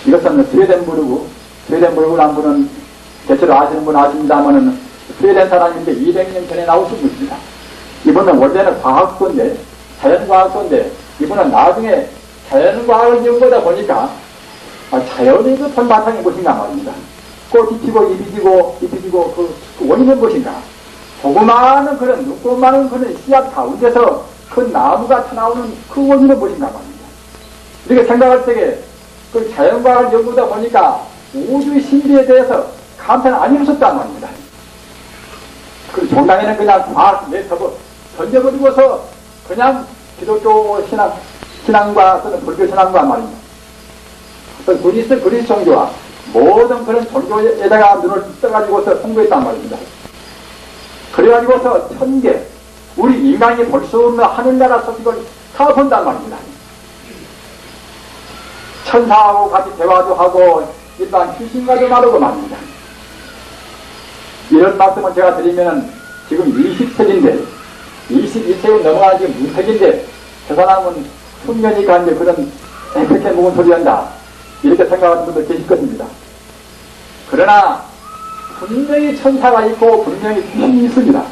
이것은 스웨덴부르크라는 분은 대체로 아시는 분 아십니다만은 스웨덴 사람인데 200년 전에 나오신 분입니다. 이분은 원래는 과학도인데 자연과학도인데 이분은 나중에 자연과학을 연구하다 보니까 자연의 그 본바탕이 무엇인가 말입니다. 꽃이 피고 잎이 지고 그 원인은 무엇인가? 조그마한 그런 눈꽃만한 그런 씨앗 가운데서 그 나무가 나오는 그 원인은 무엇인가 말입니다. 이렇게 생각할 때에 그 자연과학을 연구하다 보니까 우주의 신비에 대해서 감탄을 안 이루었단 말입니다. 그 종당에는 그냥 과학 내서고 던져버리고서 그냥 기독교 신앙과 또는 불교 신앙과 말입니다. 또 그리스 종교와 모든 그런 종교에다가 눈을 떠가지고서 홍보했단 말입니다. 그래가지고서 천개 우리 인간이 볼 수 없는 하늘나라 소식을 다 본단 말입니다. 천사하고 같이 대화도 하고 일반 귀신과도 말하고 말입니다. 이런 말씀을 제가 드리면 지금 20세기인데 22세기 넘어가는 지금 무세기인데 저 사람은 숙련이가 이제 그런 그렇게 묵은 소리 한다 이렇게 생각하는 분들 계실 것입니다. 그러나 분명히 천사가 있고 분명히 귀신이 있습니다.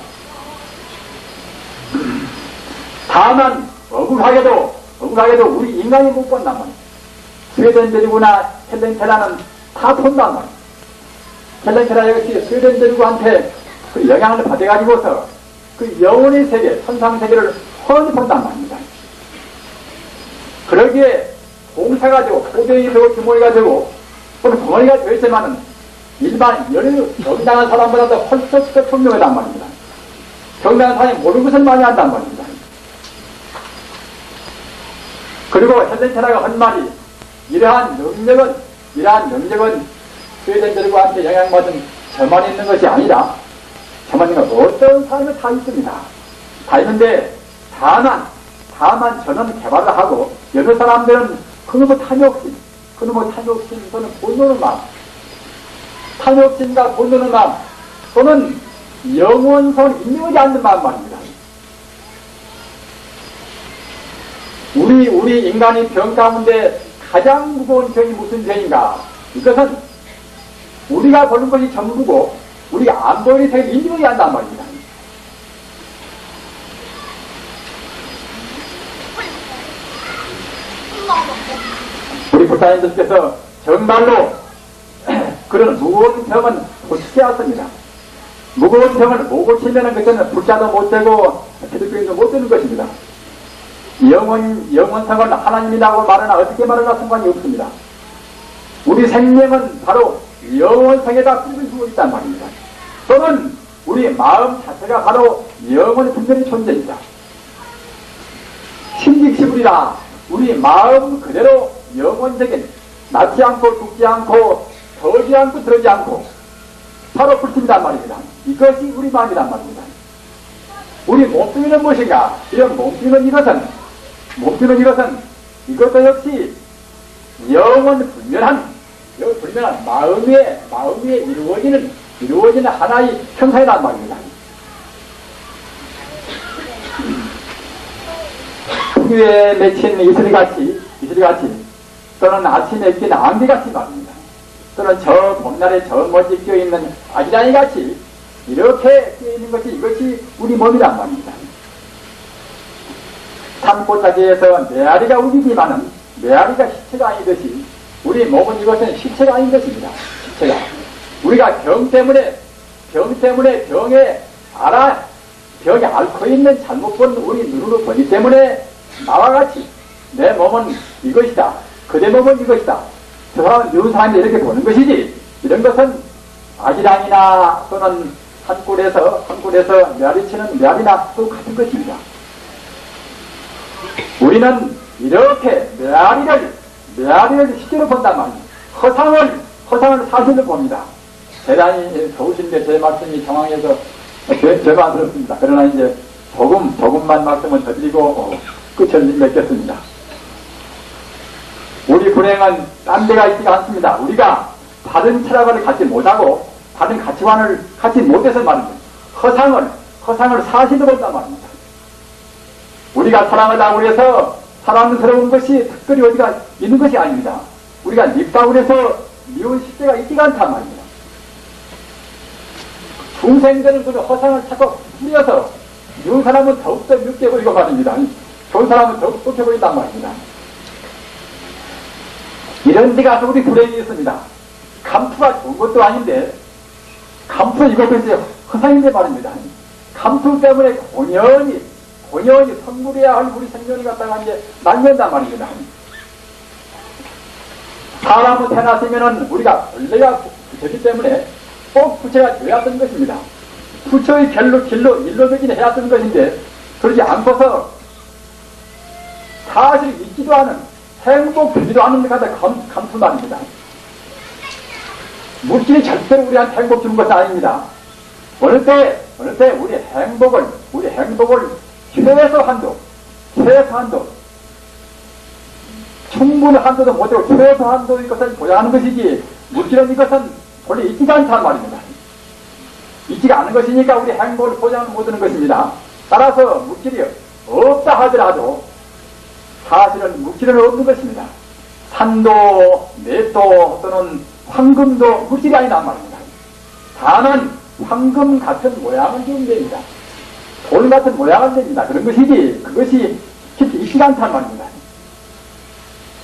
다만 억울하게도 우리 인간이 못 본단 말이에요. 스웨덴드리고나 헬렌케라는 다 본단 말이에요. 헬렌케라 역시 스웨덴드리고한테 그 영향을 받아가지고서 그 영혼의 세계, 천상 세계를 훤히 본단 말입니다. 그러기에 봉사가 되고 포대이 되고 규모가 되고 또는 덩어리가 되었지만은 일반 정당한 사람보다도 훨씬 더 총명하단 말입니다. 정당한 사람이 모르는 것을 많이 한단 말입니다. 그리고 헬렌케라가 한 말이 이러한 능력은 스웨덴들과한테 영향받은 저만 있는 것이 아니라 저만 있는 것 어떤 사람이 다 있습니다. 다 있는데 다만 저는 개발을 하고 여러 사람들은 그놈의 탐욕심 또는 본노는 마음 탐욕심과 본노는 마음 또는 영원성을 인정하지 않는 마음 말입니다. 우리 인간의 병 가운데 가장 무거운 병이 무슨 병인가? 이것은 우리가 보는 것이 전부고 우리가 안 보이는 세계를 인정하지 않는단 말입니다. 우리 불타님들께서 정말로 그런 무거운 병은 고치지 않습니다. 무거운 병을 못 고치면 그것은 불자도 못 되고 기독교인도 못 되는 것입니다. 영원성은 하나님이라고 말하나 어떻게 말하나 상관이 없습니다. 우리 생명은 바로 영원성에다 끓이고 있단 말입니다. 또는 우리 마음 자체가 바로 영원의 분별의 존재입니다. 신직시불이라 우리 마음 그대로 영원적인 낫지 않고 죽지 않고 더지 않고 들어지 않고 바로 불팀이란 말입니다. 이것이 우리 마음이란 말입니다. 우리 몸뚱이는 무엇인가? 이런 몸뚱이는 이것은 이것도 역시 영원 불멸한 마음에 이루어지는 하나의 형상이란 말입니다. 풍류에 맺힌 이슬이같이 또는 아침에 낀 안개같이 말입니다. 또는 저 봄날에 저 먼지 끼어있는 아기랑이같이 이렇게 끼어있는 것이 이것이 우리 몸이란 말입니다. 산골짜기에서 메아리가 울리지만은 메아리가 시체가 아니듯이 우리 몸은 이것은 시체가 아닌 것입니다. 시체가 우리가 병 때문에 병에 앓고 있는 잘못 본 우리 눈으로 보기 때문에 나와 같이 내 몸은 이것이다. 그대 몸은 이것이다. 저 사람은 이런 사람이 이렇게 보는 것이지. 이런 것은 아기랑이나 또는 산골에서 메아리치는 메아리나 또 같은 것입니다. 우리는 이렇게 메아리를 실제로 본단 말이에요. 허상을 사실로 봅니다. 대단히 좋으신데 제 말씀이 정황에서 제가 들었습니다. 그러나 이제 조금만 말씀을 더 드리고 끝을 맺겠습니다. 우리 불행은 딴 데가 있지가 않습니다. 우리가 다른 철학을 갖지 못하고 다른 가치관을 갖지 못해서 말입니다. 허상을 사실로 본단 말입니다. 우리가 사랑을 하고 그래서 사랑스러운 것이 특별히 어디가 있는 것이 아닙니다. 우리가 밉다고 그래서 미운 실제가 있지가 않단 말입니다. 중생들은 그 허상을 자꾸 뿌려서 미운 사람은 더욱더 밉게 보이고 말입니다. 좋은 사람은 더욱 좋게 보인단 말입니다. 이런 데 가서 우리 불행이 있습니다. 감투가 좋은 것도 아닌데 감투 이것도 이제 허상인데 말입니다. 감투 때문에 본연히 선물해야 할 우리 생명이 갖다가 이제 날면단 말입니다. 사람은 태어났으면은 우리가 원래가 부처기 때문에 꼭 부처가 되어야 하던 것입니다. 부처의 일로 되긴 해야 하던 것인데 그러지 않고서 사실 있지도 않은 행복 되지도 않은 데 갖다 감투 말입니다. 물질이 절대로 우리한테 행복 주는 것은 아닙니다. 어느 때 우리 행복을 최소한도 충분한도도 못하고 최소한도의 것을 보장하는 것이지, 물질은 이것은 본래 있지가 않다는 말입니다. 있지가 않은 것이니까 우리 행복을 보장을 못하는 것입니다. 따라서 물질이 없다 하더라도 사실은 물질은 없는 것입니다. 산도, 맷도 또는 황금도 물질이 아니란 말입니다. 다만 황금 같은 모양은 좀 됩니다. 돌 같은 모양은 됩니다. 그런 것이지 그것이 깊이 있지 않단 말입니다.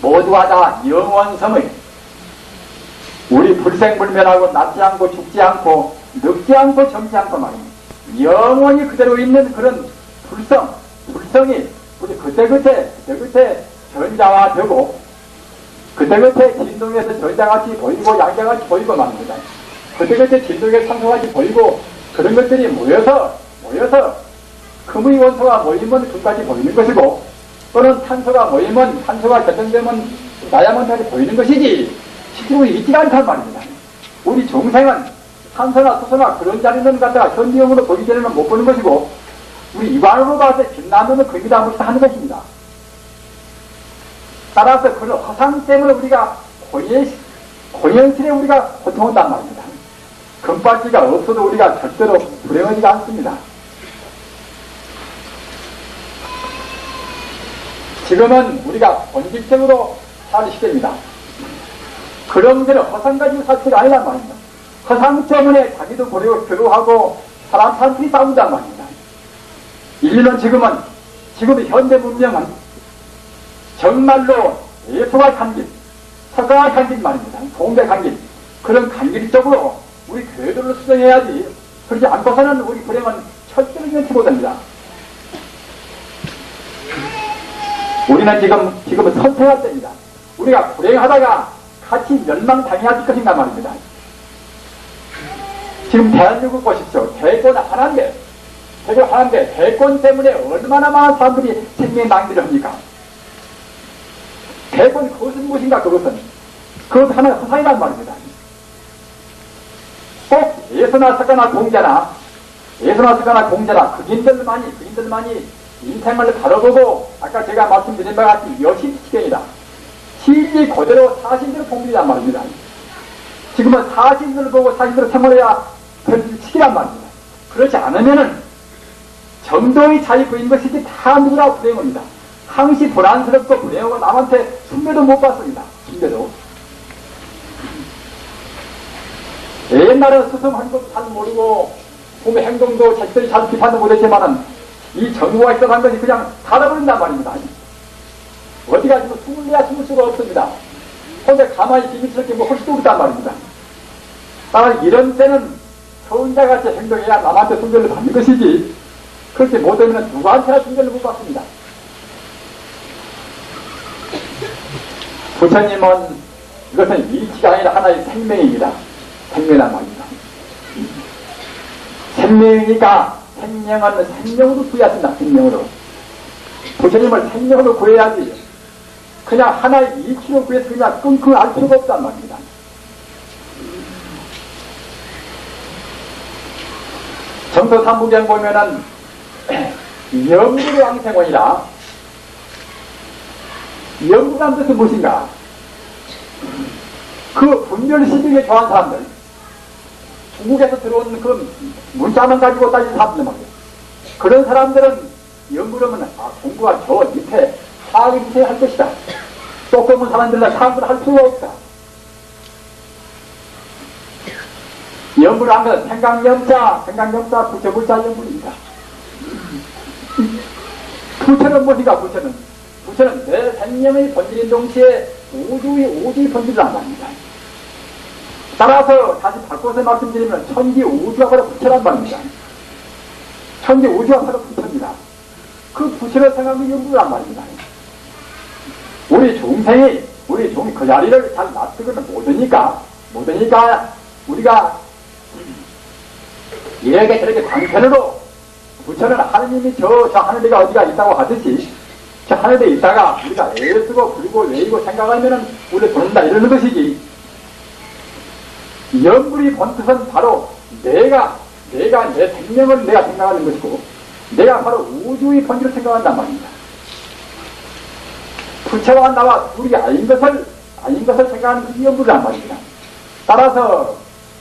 모두가 다 영원성의 우리 불생불멸하고 낫지 않고 죽지 않고 늙지 않고 젊지 않고 말입니다. 영원히 그대로 있는 그런 불성이 우리 그때그때 전자화되고 그때그때 진동에서 전자같이 보이고 양자같이 보이고 말입니다. 그때그때 진동에 산소같이 보이고 그런 것들이 모여서 금의 원소가 모이면 금까지 보이는 것이고 또는 탄소가 모이면 탄소가 결정되면 다이아몬드까지 보이는 것이지 실제로 있지 않단 말입니다. 우리 중생은 산소나 수소나 그런 자리는 갖다가 현지형으로 보기 전에는 못 보는 것이고 우리 육안으로 봤을 때 빛나면 거기다 무슨 하는 것입니다. 따라서 그런 화상 때문에 우리가 고현실에 우리가 고통한단 말입니다. 금발지가 없어도 우리가 절대로 불행하지가 않습니다. 지금은 우리가 본질적으로 살 시대입니다. 그런 데는 허상 가지고 살 때가 아니란 말입니다. 허상 때문에 자기도 버리고 괴로워하고 사람들이 싸운단 말입니다. 인류는 지금 현대 문명은 정말로 예수가 간길, 서가가 간길 말입니다. 동대 간길, 그런 간길 쪽으로 우리 궤도를 수정해야지 그러지 않고서는 우리 불행은 철저히 면치 못합니다. 우리는 지금은 선택할 때입니다. 우리가 불행하다가 같이 멸망당해야 할 것인가 말입니다. 지금 대한민국 보십시오. 대권 하나인데 대권 때문에 얼마나 많은 사람들이 생명 낭비를 합니까? 대권 그것은 무엇인가 그것은 하나의 허상이란 말입니다. 꼭 예수나 석가나 공자나 그인들만이 인생을 바라보고 아까 제가 말씀드린 바와 같이 여신시경이다. 실리 그대로 사실대로 공부이란 말입니다. 지금은 사실들을 보고 사실대로 생활해야 될 시기란 말입니다. 그렇지 않으면은 정도의 자유 부인 것이지 다 누구나 불행합니다. 항시 불안스럽고 불행하고 남한테 숭배도 못 받습니다. 숭배도. 옛날에 스승한 것도 잘 모르고 몸의 행동도 자식들이 잘 비판도 못했지만은 이 정부가 있어서 것이 그냥 닫아버린단 말입니다. 어디가 지금 숨을 수가 없습니다. 혼자 가만히 비밀스럽게 할 수도 없단 말입니다. 따라서 이런 때는 서운자같이 행동해야 남한테 숭배를 받는 것이지 그렇게 못하면 누구한테나 숭배를 못 받습니다. 부처님은 이것은 이치가 아니라 하나의 생명입니다. 생명이란 말입니다. 생명이니까 생명은 생명으로 구해야 된다. 생명으로. 부처님을 생명으로 구해야지 그냥 하나의 이치로 구해서 그냥 끙끙 알 필요가 없단 말입니다. 정도 삼부경 보면은 영구의 왕생원이라 영구란 뜻은 무엇인가? 그 분별시중에 좋아하는 사람들 중국에서 들어온 그 문자만 가지고 따지는 사람들 말이에요. 그런 사람들은 연구하면 공부가 저 밑에 사학 밑에 할 것이다. 조금은 사람들은 사학을 할 수가 없다. 연구를 한 것은 생각염자 부처불자 연구입니다. 부처는 무엇인가? 부처는 내 생명의 본질인 동시에 우주의 본질을 안답니다. 따라서 다시 바꿔서 말씀드리면 천지 우주가 바로 부처란 말입니다. 천지 우주가 바로 부처입니다. 그 부처를 생각하는 연구란 말입니다. 우리 중생이 그 자리를 잘 납득을 못하니까 우리가 이렇게 저렇게 방편으로 부처는 하느님이 저 하늘에가 어디가 있다고 하듯이 저 하늘에 있다가 우리가 애쓰고 불고 외이고 생각하면은 우리 돈다 이러는 것이지. 연불이 본 뜻은 바로 내가 내 생명을 내가 생각하는 것이고 내가 바로 우주의 본질을 생각한단 말입니다. 부처와 나와 둘이 아닌 것을 생각하는 그 연부란 말입니다. 따라서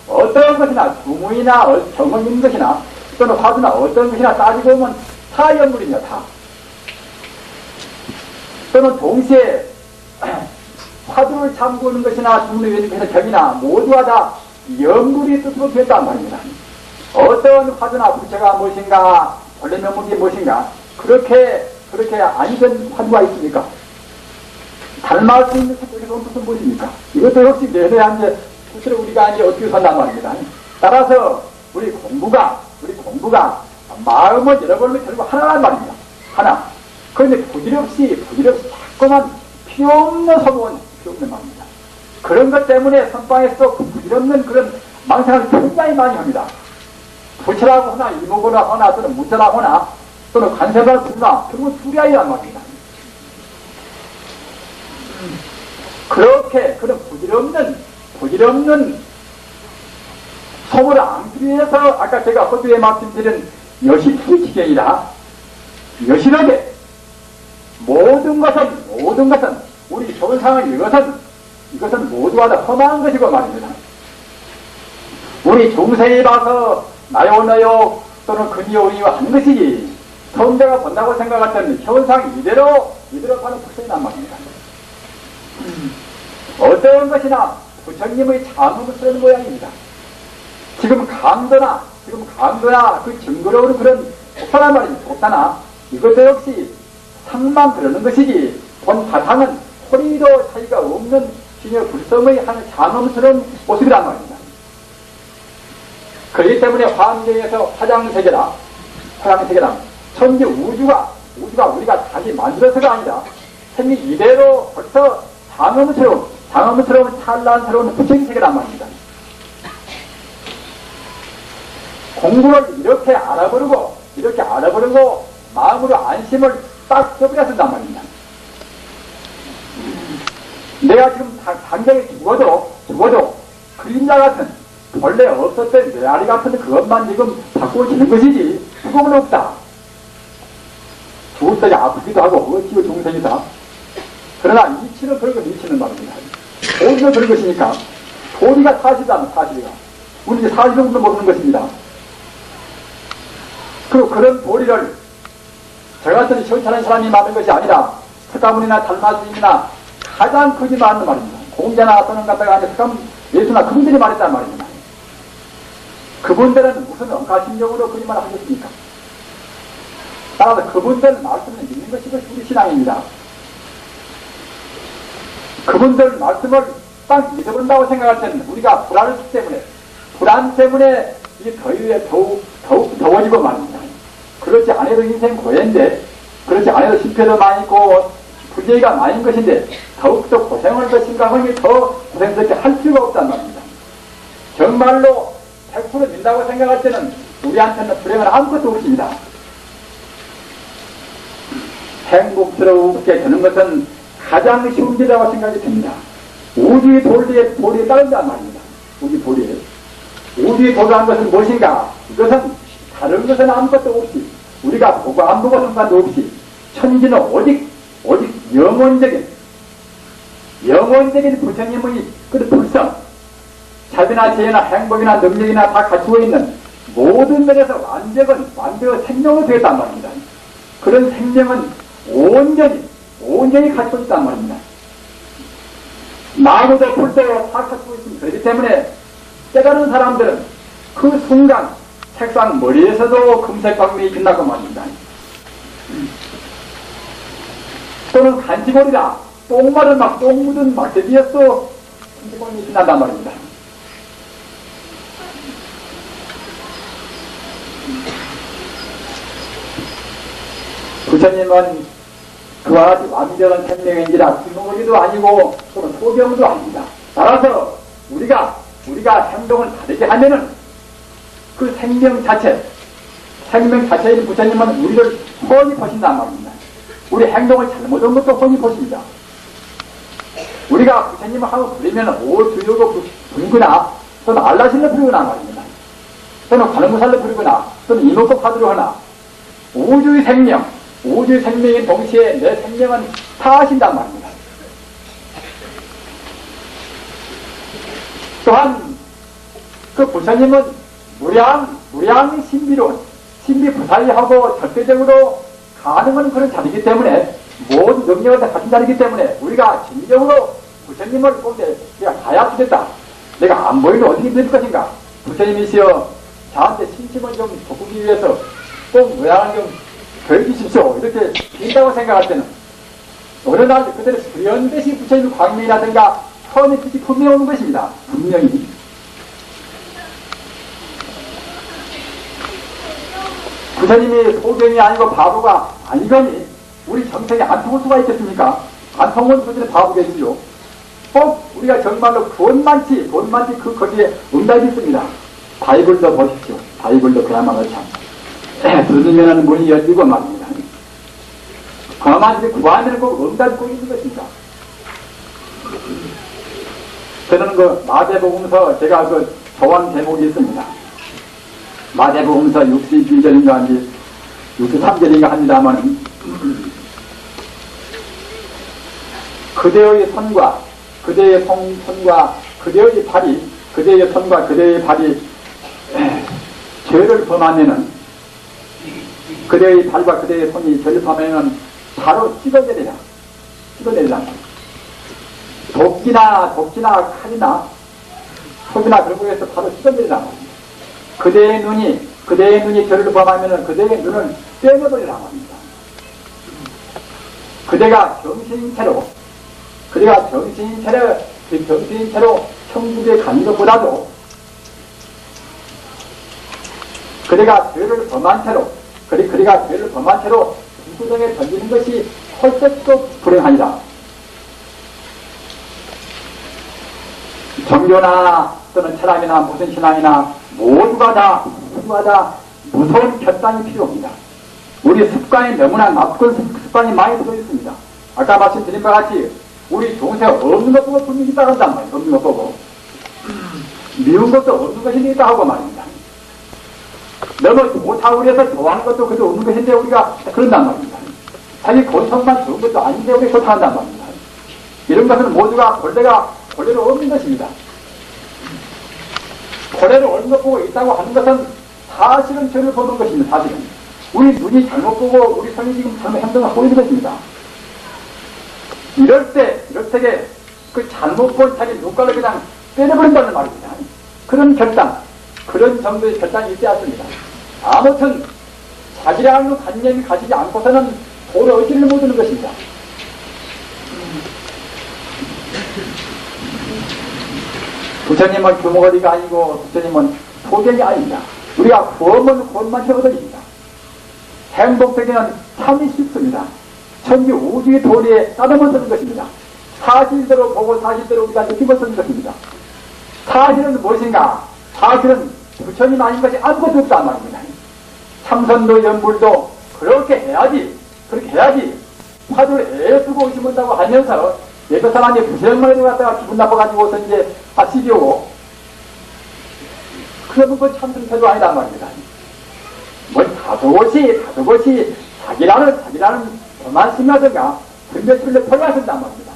어떤 것이나 주무이나 경험인 것이나 또는 화두나 어떤 것이나 따지고 보면 다 연물입니다. 다. 또는 동시에 화두를 잠그는 것이나 주문의 격이나 모두가 다 연물이 뜻으로 됐단 말입니다. 어떤 화두나 부처가 무엇인가 본래 명목이 무엇인가 그렇게 아니던 화두가 있습니까? 닮아할 수 있는 것은 무슨 무엇입니까? 이것도 역시 내려야 이제 스스로 우리가 이제 어떻게 산단 말입니다. 따라서 우리 공부가 마음을 여러 번을 결국 하나란 말입니다. 하나. 그런데 부질없이 자꾸만 필요없는 소문, 필요없는 말입니다. 그런 것 때문에 선방에서 그 부질없는 그런 망상을 굉장히 많이 합니다. 부처라고 하나, 이목으로 하나, 또는 무자라고 하나, 또는 관세라고 하나, 결국 둘이 아니란 말입니다. 그렇게 그런 부질없는 소문을 안 위해서 아까 제가 허두에 말씀드린 여시풀이 지경이라 여실하게 모든 것은 우리 현상을 이것은 모두가 다 험한 것이고 말입니다. 우리 중생이 봐서 나요 너요 또는 근이요 은이요 하는 것이지 성대가 본다고 생각할 때는 현상 이대로 가는 특성이란 말입니다. 어떤 것이나 부처님의 자문을 쓰는 모양입니다. 지금 강도나 그 증거로는 그런 독사란 말입니다. 독사나 이것도 역시 상만 그러는 것이지 본 바탕은 소리도 차이가 없는 신의 불성의 한 장엄스러운 모습이란 말입니다. 그렇기 때문에 화엄경에서 화장세계라 천지 우주가 우리가 다시 만들어서가 아니라 생리 이대로 벌써 장엄스러운 찬란스러운 부처의 세계란 말입니다. 공부를 이렇게 알아버리고 마음으로 안심을 딱 써버려 쓴단 말입니다. 내가 지금 당장에 죽어도 그림자 같은 원래 없었던 메아리 같은 그것만 지금 바꾸어지는 것이지 죽음은 없다. 죽을 때 아프기도 하고 어찌고 중생이다. 그러나 이치는 그런 거 이치는 말입니다. 도리는 그런 것이니까 도리가 사실이다. 우리 이제 사실은 모르는 것입니다. 그런 도리를 저 같은 현찰한 사람이 많은 것이 아니라 석가모니나 달마스님이나 가장 크지 않는 말입니다. 공자나 또는 갖다가 아니 예수나 그분들이 말했단 말입니다. 그분들은 무슨 엄가심령으로 그 말을 하셨습니까? 따라서 그분들 말씀을 믿는 것이 우리 신앙입니다. 그분들 말씀을 딱 믿어본다고 생각할 때는 우리가 불안 때문에 이 더위에 더욱 더워지고 말입니다. 그렇지 않아도 인생 고해인데, 그렇지 않아도 실패도 많이 있고, 불제의가 많은 것인데, 더욱더 고생을 더 심각하게 더 고생스럽게 할 필요가 없단 말입니다. 정말로 100% 민다고 생각할 때는 우리한테는 불행은 아무것도 없습니다. 행복스럽게 되는 것은 가장 쉬운 길이라고 생각이 듭니다. 우주의 도리에 따른단 말입니다. 우주의 도리라는 것은 무엇인가? 이것은 다른 것은 아무것도 없이 우리가 보고 안 보고 상관도 없이 천지는 오직 영원적인 부처님의 그 불성, 자비나 재해나 행복이나 능력이나 다 갖추고 있는 모든 면에서 완벽한 생명으로 되었단 말입니다. 그런 생명은 온전히 갖추고 있단 말입니다. 나무도 불도 다 갖추고 있습니다. 그렇기 때문에 깨달은 사람들은 그 순간 책상 머리에서도 금색 광명이 빛나고 말입니다. 또는 간지머리라 똥 묻은 막대기에서 금색 광명이 빛난단 말입니다. 부처님은 그와 같이 완전한 생명인지라 구멍이도 아니고 또는 소병도 아닙니다. 따라서 우리가 행동을 다르게 하면은 그 생명 자체인 부처님은 우리를 훤히 보신단 말입니다. 우리 행동을 잘못한 것도 훤히 보십니다. 우리가 부처님을 한번 부르면 오주요고 부르거나 또는 알라신을 부르거나 말입니다. 또는 관음무살로 부르거나 또는 이목고 파드로 하나 우주의 생명 우주 생명인 동시에 내 생명은 다하신단 말입니다. 또한 그 부처님은 무량 신비로운 신비부사의하고 절대적으로 가능한 그런 자리이기 때문에 모든 능력을 다 가진 자리이기 때문에 우리가 진정으로 부처님을 꼭 내가 봐야 되겠다. 내가 안 보이면 어떻게 될 것인가. 부처님이시여 저한테 신심을 좀 돋구기 위해서 꼭 모양을 좀 보여주십시오. 이렇게 빈다고 생각할 때는 어느 날 그대로 수련되신 부처님의 광명이라든가 처음에 뜻이 분명히 오는 것입니다. 분명히. 부처님이 소경이 아니고 바보가 아니거니 우리 정성이 안 통할 수가 있겠습니까? 안 통하면 그들은 바보겠지요. 꼭 우리가 정말로 구원만치 그 거기에 응답이 있습니다. 바이블도 보십시오. 바이블도 그야말로 참 들으면 문이 열리고 말입니다. 그만 구하면 꼭 응답이 꼭 있는 것입니다. 저는 그 마태복음서 제가 그 좋아하는 제목이 있습니다. 마태복음서 62절인가 63절인가 합니다만 그대의 손과 그대의 손과 그대의 발이 그대의 손과 그대의 발이 죄를 범하면은 그대의 발과 그대의 손이 죄를 범하면은 바로 찍어내리라. 도끼나 칼이나 속이나 들고 해서 바로 찍어내리라. 그대의 눈이 죄를 범하면은 그대의 눈을 떼어버리라 합니다. 그대가 정신체로 천국에 가는 것보다도 그대가 죄를 범한 채로 불구덩이에 던지는 것이 훨씬 더 불행하니라. 종교나 또는 철학이나 무슨 신앙이나 모두가 다 무서운 결단이 필요합니다. 우리 습관이 너무나 나쁜 습관이 많이 들어 있습니다. 아까 말씀드린 것 같이 우리 중세 없는 것 보고 분명히 있다 한단 말이에요. 없는 것 보고 미운 것도 없는 것이 있다 하고 말입니다. 너무 좋다고 해서 좋아하는 것도 그도 없는 것인데 우리가 그런단 말입니다. 자기 건성만 좋은 것도 아닌데 우리가 좋다한단 말입니다. 이런 것은 모두가 본래로 없는 것입니다. 본래로 없는 것 보고 있다고 하는 것은 사실은 죄를 보는 것입니다. 사실은 우리 눈이 잘못 보고 우리 손이 지금 잘못 행동을 하고 있는 것입니다. 이럴 때에 그 잘못 본 자기 눈깔을 그냥 때려버린다는 말입니다. 그런 정도의 결단이 있지 않습니다. 아무튼 자기라는 관념이 가지지 않고서는 도로 의지를 못하는 것입니다. 부처님은 규모거리가 아니고 부처님은 소경이 아닙니다. 우리가 구원만 해거든입니다. 행복되기는 참이 쉽습니다. 천지 우주의 도리에 따듬어 쓰는 것입니다. 사실대로 보고 사실대로 우리가 느끼고 쓰는 것입니다. 사실은 무엇인가? 사실은 부처님 아닌 것이 아무것도 없단 말입니다. 참선도 연불도 그렇게 해야지 화두를 애쓰고 의심한다고 하면서 예배 사람이 부처님만 해도 갖다가 기분 나빠가지고서 이제 시비오고 그러면 그 참선 태도 아니란 말입니다. 뭐 다소곳이 자기라는 저만 심하든가 분별술로 벌려준단 말입니다.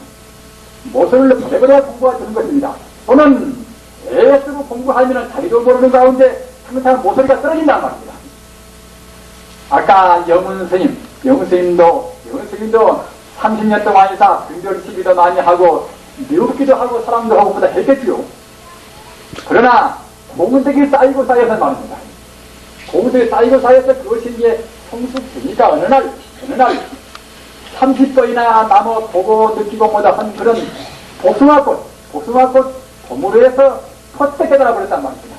모순을 보내버려야 공부가 되는 것입니다. 또는 애쓰고 공부하면 자기도 모르는 가운데 항상 모서리가 떨어진단 말입니다. 아까 영은스님도 30년 동안 이상 등별 시비도 많이 하고 미흡기도 하고 사랑도 하고 보다 했겠지요. 그러나 공덕이 쌓이고 쌓여서 말입니다. 공덕이 쌓이고 쌓여서 그것이 이제 성숙되니까 어느 날 30번이나 나무 보고 느끼고 뭐다 한 그런 복숭아꽃 도무로 해서 퍼뜩 깨달아 버렸단 말입니다.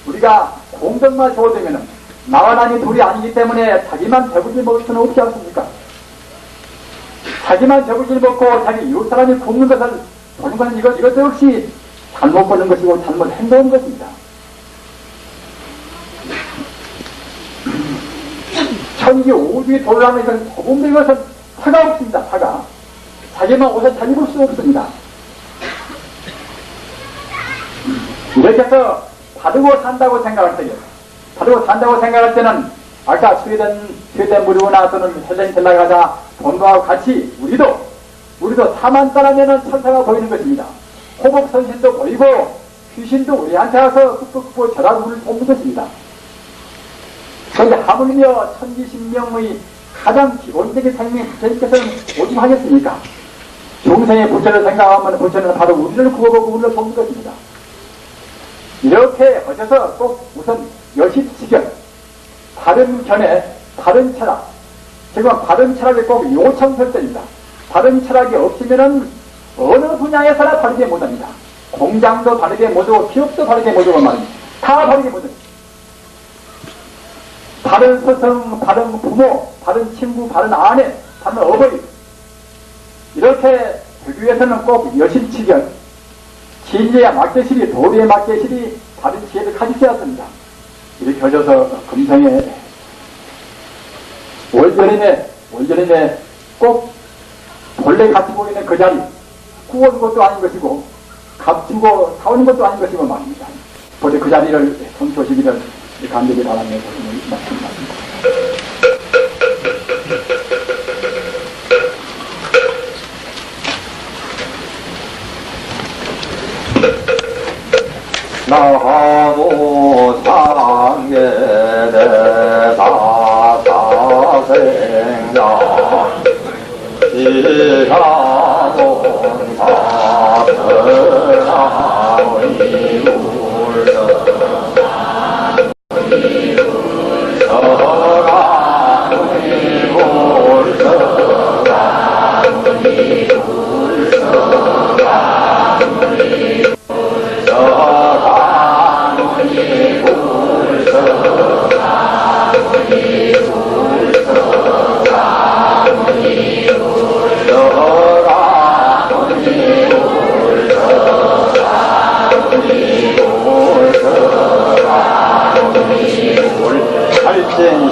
우리가 공덕만 좋아되면은 나와 나니 둘이 아니기 때문에 자기만 배불리 먹을 수는 없지 않습니까? 자기만 배불리 먹고 자기 이웃 사람이 굶는 것을 보는 것은 이것 역시 잘못 보는 것이고 잘못 행동하는 것입니다. 천지 우주의 돌아가는 이건 조금도 이것은 차가 없습니다. 차가. 자기만 옷을 잘 입을 수 없습니다. 이렇게 해서 바르고 산다고 생각할 때는 아까 스웨덴 무료나 또는 헬렌텔라 가자 본도하고 같이 우리도 사만 사람에는 천사가 보이는 것입니다. 호복선신도 보이고 귀신도 우리한테 와서 끄끄끄 절하고 우리를 돕는 것입니다. 그런데 하물며 천지신명의 가장 기본적인 생명 부처님께서는 오직 하겠습니까? 중생의 부처를 생각하면 부처는 바로 우리를 구워보고 우리를 돕는 것입니다. 이렇게 하셔서 꼭 우선 여십시견 바른 견해, 바른 철학, 지금 바른 철학이 꼭 요청설정입니다. 바른 철학이 없으면은 어느 분야에서나 바르게 못합니다. 공장도 바르게 못하고 기업도 바르게 못하고 말입니다. 다 바르게 못합니다. 바른 스승, 바른 부모, 바른 친구, 바른 아내, 바른 어버이 이렇게 되기 위해서는 꼭 여실치견, 진리의 막대실이, 도리의 막대실이 바른 지혜를 가지셔야 합니다. 이렇게 하셔서 금생에 월전임에 꼭 본래 가지고 있는 그 자리 구워는 것도 아닌 것이고 값주고 사오는 것도 아닌 것이고 말입니다. 본래 그 자리를 성취하시기를 간절히 바라면서 말씀드립니다. 나무 상계대사사생장 지하몬사편하의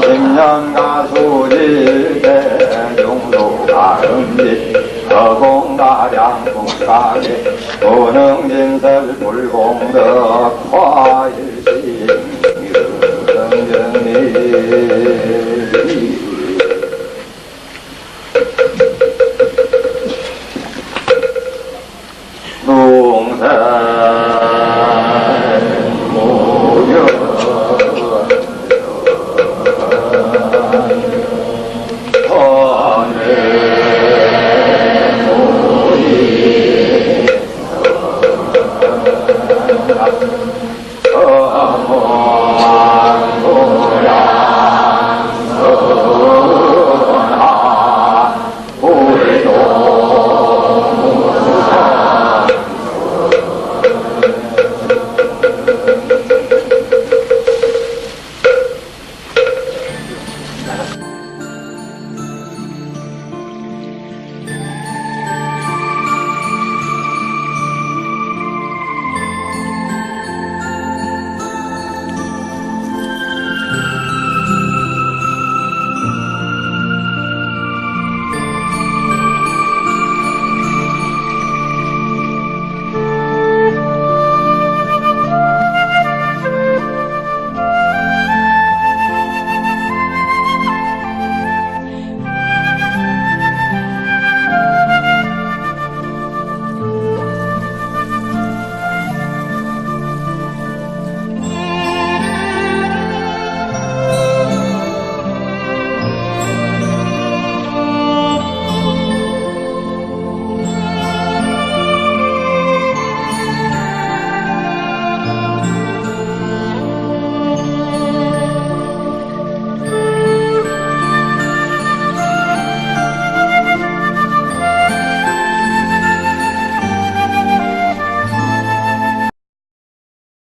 십년 가수질 대중도 가름지 서공가량 공가계 고능진설 불공덕 화일신 유승전리